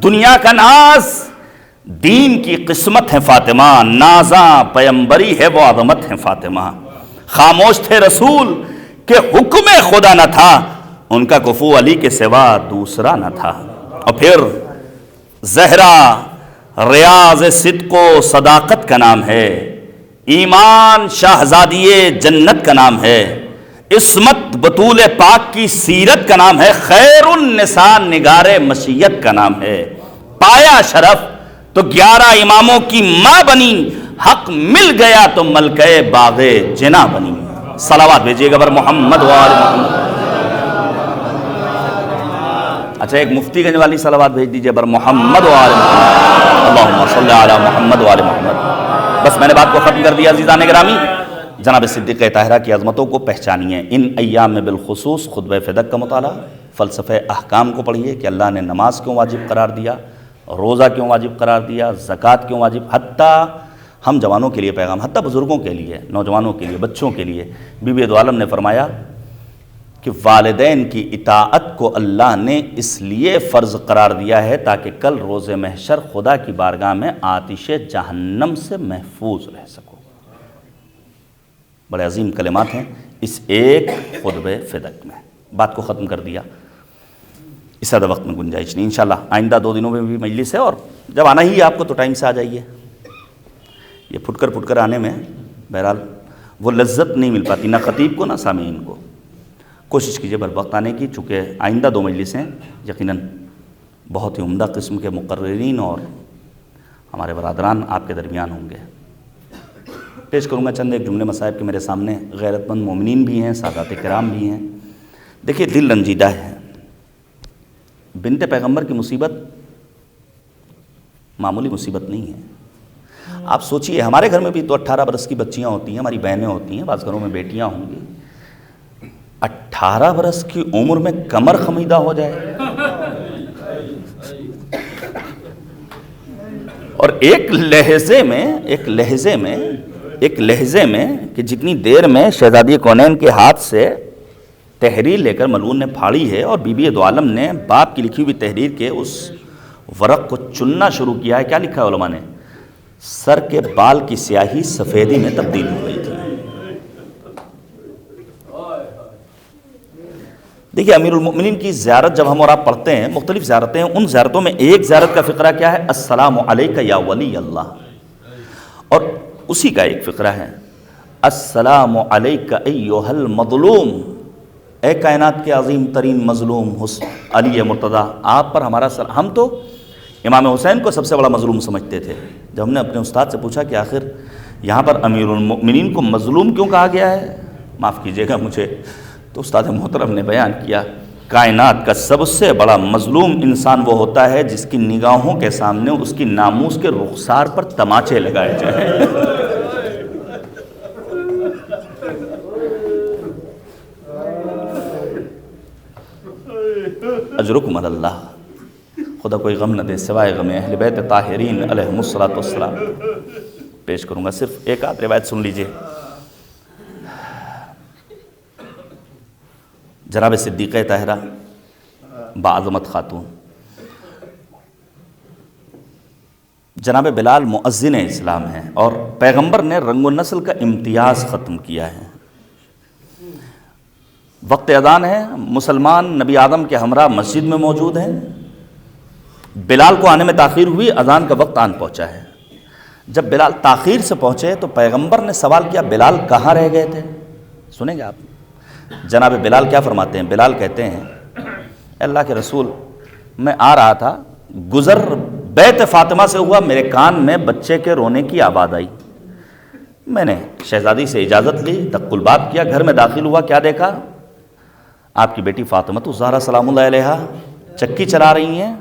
دنیا کا ناز دین کی قسمت ہے فاطمہ، نازاں پیمبری ہے وہ عظمت ہے فاطمہ، خاموش تھے رسول کہ حکم خدا نہ تھا، ان کا کفو علی کے سوا دوسرا نہ تھا۔ اور پھر زہرا ریاض صدق و صداقت کا نام ہے، ایمان شاہزادی جنت کا نام ہے، عصمت بطول پاک کی سیرت کا نام ہے، خیر النساء نگار مشیت کا نام ہے، پایا شرف تو 11 اماموں کی ماں بنی، حق مل گیا تو ملکہ باغ جنا بنی۔ صلوات بھیجیے گا بر محمد و آل محمد۔ اچھا ایک مفتی گنج والی صلوات بھیج دیجئے بر محمد و آل محمد، اللہم صلی علی محمد و آل محمد۔ بس میں نے بات کو ختم کر دیا عزیزان گرامی۔ جناب صدیقہ طاہرہ کی عظمتوں کو پہچانیے، ان ایام میں بالخصوص خطبہ فدق کا مطالعہ، فلسفہ احکام کو پڑھیے کہ اللہ نے نماز کیوں واجب قرار دیا، روزہ کیوں واجب قرار دیا، زکوٰۃ کیوں واجب، حتیٰ ہم جوانوں کے لیے پیغام، حتیٰ بزرگوں کے لیے، نوجوانوں کے لیے، بچوں کے لیے۔ بی بی دو عالم نے فرمایا کہ والدین کی اطاعت کو اللہ نے اس لیے فرض قرار دیا ہے تاکہ کل روز محشر خدا کی بارگاہ میں آتش جہنم سے محفوظ رہ سکو۔ بڑے عظیم کلمات ہیں اس ایک خطبہ فدق میں۔ بات کو ختم کر دیا، اس زیادہ وقت میں گنجائش نہیں، انشاءاللہ آئندہ 2 دنوں میں بھی مجلس ہے، اور جب آنا ہی ہے آپ کو تو ٹائم سے آ جائیے۔ یہ پھٹ کر آنے میں بہرحال وہ لذت نہیں مل پاتی، نہ خطیب کو نہ سامعین کو۔ کوشش کیجیے بر وقت آنے کی، چونکہ آئندہ 2 مجلسیں یقیناً بہت ہی عمدہ قسم کے مقررین اور ہمارے برادران آپ کے درمیان ہوں گے۔ پیش کروں گا چند ایک جملے مصائب کے میرے سامنے، غیرت مند مومنین بھی ہیں، سادات کرام بھی ہیں۔ دیکھیے دل رنجیدہ ہے، بنت پیغمبر کی مصیبت معمولی مصیبت نہیں ہے۔ آپ سوچئے ہمارے گھر میں بھی تو 18 برس کی بچیاں ہوتی ہیں، ہماری بہنیں ہوتی ہیں، بعض گھروں میں بیٹیاں ہوں گی۔ 18 برس کی عمر میں کمر خمیدہ ہو جائے اور ایک لہجے میں کہ جتنی دیر میں شہزادی کونین کے ہاتھ سے تحریر لے کر ملعون نے پھاڑی ہے اور بی بی دو عالم نے باپ کی لکھی ہوئی تحریر کے اس ورق کو چننا شروع کیا ہے، کیا لکھا ہے علماء نے؟ سر کے بال کی سیاہی سفیدی میں تبدیل ہو گئی تھی۔ دیکھیے امیر المؤمنین کی زیارت جب ہم اور آپ پڑھتے ہیں، مختلف زیارتیں ہیں، ان زیارتوں میں ایک زیارت کا فقرہ کیا ہے؟ السلام علیک یا ولی اللہ، اور اسی کا ایک فقرہ ہے السلام علیک ایھا المظلوم، اے کائنات کے عظیم ترین مظلوم علی مرتضیٰ، آپ پر ہمارا سلام۔ ہم تو امام حسین کو سب سے بڑا مظلوم سمجھتے تھے۔ جب ہم نے اپنے استاد سے پوچھا کہ آخر یہاں پر امیر المؤمنین کو مظلوم کیوں کہا گیا ہے، معاف کیجیے گا مجھے، تو استاد محترم نے بیان کیا کائنات کا سب سے بڑا مظلوم انسان وہ ہوتا ہے جس کی نگاہوں کے سامنے اس کی ناموس کے رخسار پر تماچے لگائے جائیں۔ اجرکم علی اللہ، خدا کوئی غم نہ دے سوائے غم اہل بیت طاہرین علیہم الصلوۃ والسلام۔ پیش کروں گا صرف ایک آدھ روایت سن لیجئے۔ جناب صدیقہ طاہرہ باعظمت خاتون، جناب بلال مؤذن اسلام ہیں اور پیغمبر نے رنگ و نسل کا امتیاز ختم کیا ہے۔ وقت اذان ہے، مسلمان نبی آدم کے ہمراہ مسجد میں موجود ہیں، بلال کو آنے میں تاخیر ہوئی، اذان کا وقت آن پہنچا ہے۔ جب بلال تاخیر سے پہنچے تو پیغمبر نے سوال کیا بلال کہاں رہ گئے تھے؟ سنیں گے آپ؟ جناب بلال کیا فرماتے ہیں؟ بلال کہتے ہیں اے اللہ کے رسول، میں آ رہا تھا، گزر بیت فاطمہ سے ہوا، میرے کان میں بچے کے رونے کی آواز آئی، میں نے شہزادی سے اجازت لی، دق الباب کیا، گھر میں داخل ہوا، کیا دیکھا؟ آپ کی بیٹی فاطمہ الزہرا سلام اللہ علیہا چکی چلا رہی ہیں،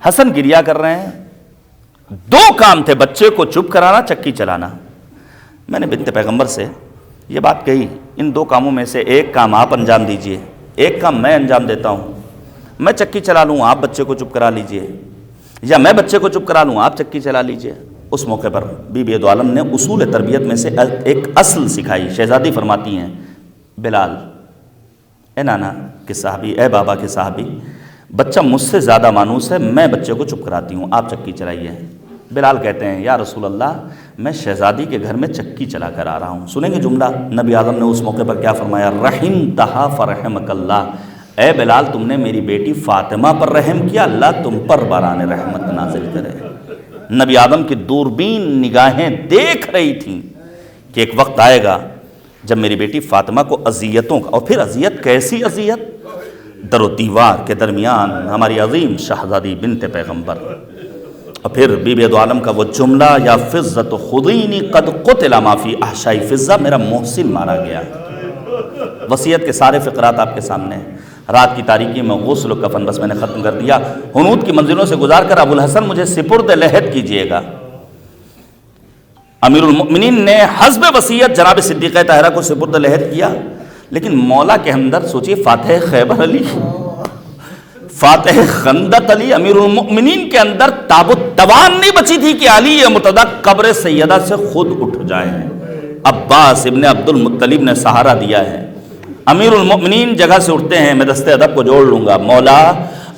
حسن گریا کر رہے ہیں۔ 2 کام تھے، بچے کو چپ کرانا، چکی چلانا۔ میں نے بنت پیغمبر سے یہ بات کہی، ان 2 کاموں میں سے ایک کام آپ انجام دیجئے، ایک کام میں انجام دیتا ہوں، میں چکی چلا لوں، آپ بچے کو چپ کرا لیجئے، یا میں بچے کو چپ کرا لوں، آپ چکی چلا لیجئے۔ اس موقع پر بی بی دو عالم نے اصول تربیت میں سے ایک اصل سکھائی۔ شہزادی فرماتی ہیں بلال، اے نانا کے صحابی، اے بابا کے صحابی، بچہ مجھ سے زیادہ مانوس ہے، میں بچے کو چپ کراتی ہوں، آپ چکی چلائیے۔ بلال کہتے ہیں یا رسول اللہ، میں شہزادی کے گھر میں چکی چلا کر آ رہا ہوں۔ سنیں گے جملہ نبی اعظم نے اس موقع پر کیا فرمایا؟ رحمتہا فرحمک اللہ، اے بلال تم نے میری بیٹی فاطمہ پر رحم کیا، اللہ تم پر باران رحمت نازل کرے۔ نبی آدم کی دوربین نگاہیں دیکھ رہی تھیں کہ ایک وقت آئے گا جب میری بیٹی فاطمہ کو اذیتوں کا، اور پھر اذیت کیسی اذیت؟ در و دیوار کے درمیان ہماری عظیم شہزادی بنت پیغمبر، اور پھر بی بی دو عالم کا وہ جملہ یا فضت خذینی قد قتل ما فی احشائی فضہ، میرا محسن مارا گیا۔ وصیت کے سارے فقرات آپ کے سامنے ہیں۔ رات کی تاریکی میں غسل و کفن، بس میں نے ختم کر دیا، حنوط کی منزلوں سے گزار کر ابو الحسن مجھے سپرد لحد کیجئے گا۔ امیر المؤمنین نے حسب وصیت جناب صدیقہ طاہرہ کو سپرد لحد کیا، لیکن مولا کے اندر سوچئے فاتح خیبر علی، فاتح خندق علی، امیر المؤمنین کے اندر تاب و توان نہیں بچی تھی کہ علی مرتضیٰ قبر سیدہ سے خود اٹھ جائیں۔ عباس ابن عبد المطلب نے سہارا دیا ہے، امیر المؤمنین جگہ سے اٹھتے ہیں، میں دستے ادب کو جوڑ لوں گا، مولا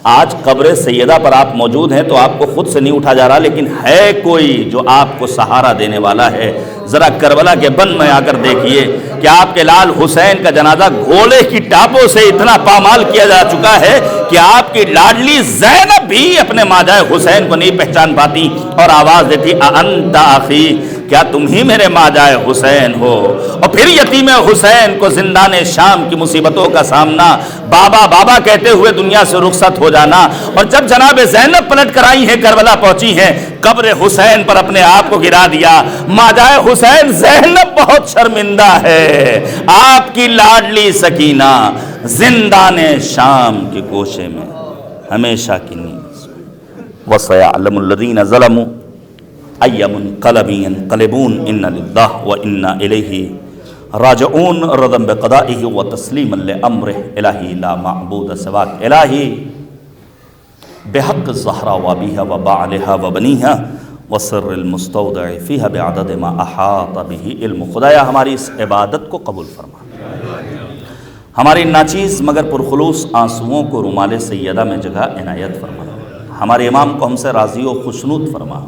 آج قبر سیدہ پر آپ موجود ہیں تو آپ کو خود سے نہیں اٹھا جا رہا، لیکن ہے کوئی جو آپ کو سہارا دینے والا ہے۔ ذرا کربلا کے بن میں آ کر دیکھیے کہ آپ کے لال حسین کا جنازہ گھوڑے کی ٹاپوں سے اتنا پامال کیا جا چکا ہے کہ آپ کی لاڈلی زینب بھی اپنے ماجائے حسین کو نہیں پہچان پاتی اور آواز دیتی اَأَنْتَ أَخِي، کیا تم ہی میرے ماجائے حسین ہو؟ اور پھر یتیم حسین کو زندان شام کی مصیبتوں کا سامنا، بابا بابا کہتے ہوئے دنیا سے رخصت ہو جانا، اور جب جناب زینب پلٹ کر آئی ہیں، کربلا پہنچی ہیں، قبر حسین پر اپنے آپ کو گرا دیا۔ ماجائے حسین زینب بہت شرمندہ ہے، آپ کی لاڈلی سکینہ زندان شام کے گوشے میں ہمیشہ کی نیند۔ وَسَيَعْلَمُ الَّذِينَ ظَلَمُوا أَيَّ مُنقَلَبٍ يَنقَلِبُونَ إِنَّ لِلَّهِ وَإِنَّا إِلَيْهِ راجعون رضا بقضائه وتسلیما لأمره الہی لا معبود سواک الہی بحق الزہرا وابیہا وبعلہا وبنیہا وسر المستودع فیہا بعدد ما احاط به علم۔ خدایا ہماری اس عبادت کو قبول فرما، ہماری ناچیز مگر پرخلوص آنسوؤں کو رومال سیدہ میں جگہ عنایت فرما، ہمارے امام کو ہم سے راضی و خوشنود فرما۔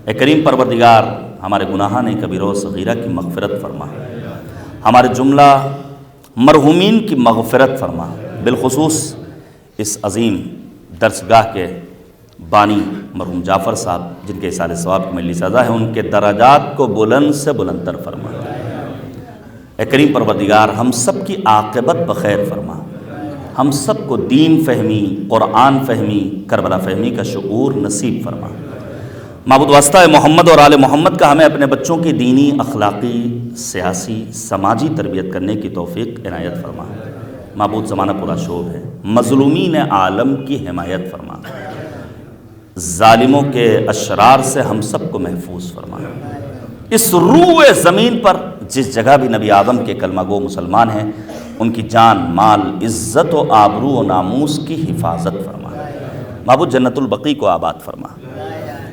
اے کریم پروردگار ہمارے گناہان کبیرہ و صغیرہ کی مغفرت فرما، ہمارے جملہ مرحومین کی مغفرت فرما، بالخصوص اس عظیم درسگاہ کے بانی مرحوم جعفر صاحب جن کے اصالِ ثواب کی ملی سزا ہے، ان کے درجات کو بلند سے بلندتر فرما۔ اے کریم پروردگار ہم سب کی عاقبت بخیر فرما، ہم سب کو دین فہمی، قرآن فہمی، کربلا فہمی کا شعور نصیب فرما۔ معبود واسطہ محمد اور آل محمد کا ہمیں اپنے بچوں کی دینی، اخلاقی، سیاسی، سماجی تربیت کرنے کی توفیق عنایت فرما۔ معبود زمانہ پورا شوب ہے، مظلومین عالم کی حمایت فرما، ظالموں کے اشرار سے ہم سب کو محفوظ فرما۔ اس روئے زمین پر جس جگہ بھی نبی آدم کے کلمہ گو مسلمان ہیں، ان کی جان، مال، عزت و آبرو و ناموس کی حفاظت فرما۔ معبود جنت البقیع کو آباد فرما۔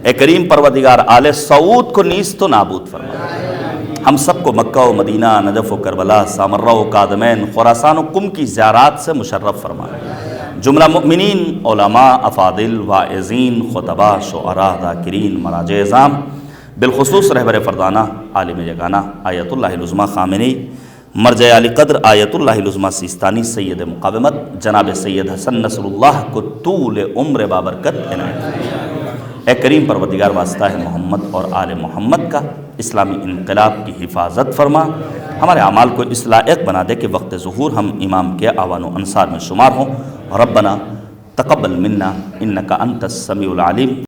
اے کریم پروردگار آل سعود کو نیز تو نابود فرما۔ ہم سب کو مکہ و مدینہ، نجف و کربلا، سامرہ و کادمین، خراسان و قم کی زیارات سے مشرف فرما۔ جملہ مؤمنین، علماء، افاضل، واعظین، خطباء، شعراء، ذاکرین، مراجع اعظام، بالخصوص رہبر فردانہ، عالم یگانہ آیت اللہ العظمیٰ خامنئی، مرجع علی قدر آیت اللہ العظمیٰ سیستانی، سید مقاومت جناب سید حسن نصر اللہ کو طول عمر بابرکت عنایت۔ اے کریم پروردگار واسطہ ہے محمد اور آل محمد کا اسلامی انقلاب کی حفاظت فرما، ہمارے اعمال کو اس لائق بنا دے کہ وقت ظہور ہم امام کے اعوان و انصار میں شمار ہوں۔ ربنا تقبل منا انک انت السمیع العلیم۔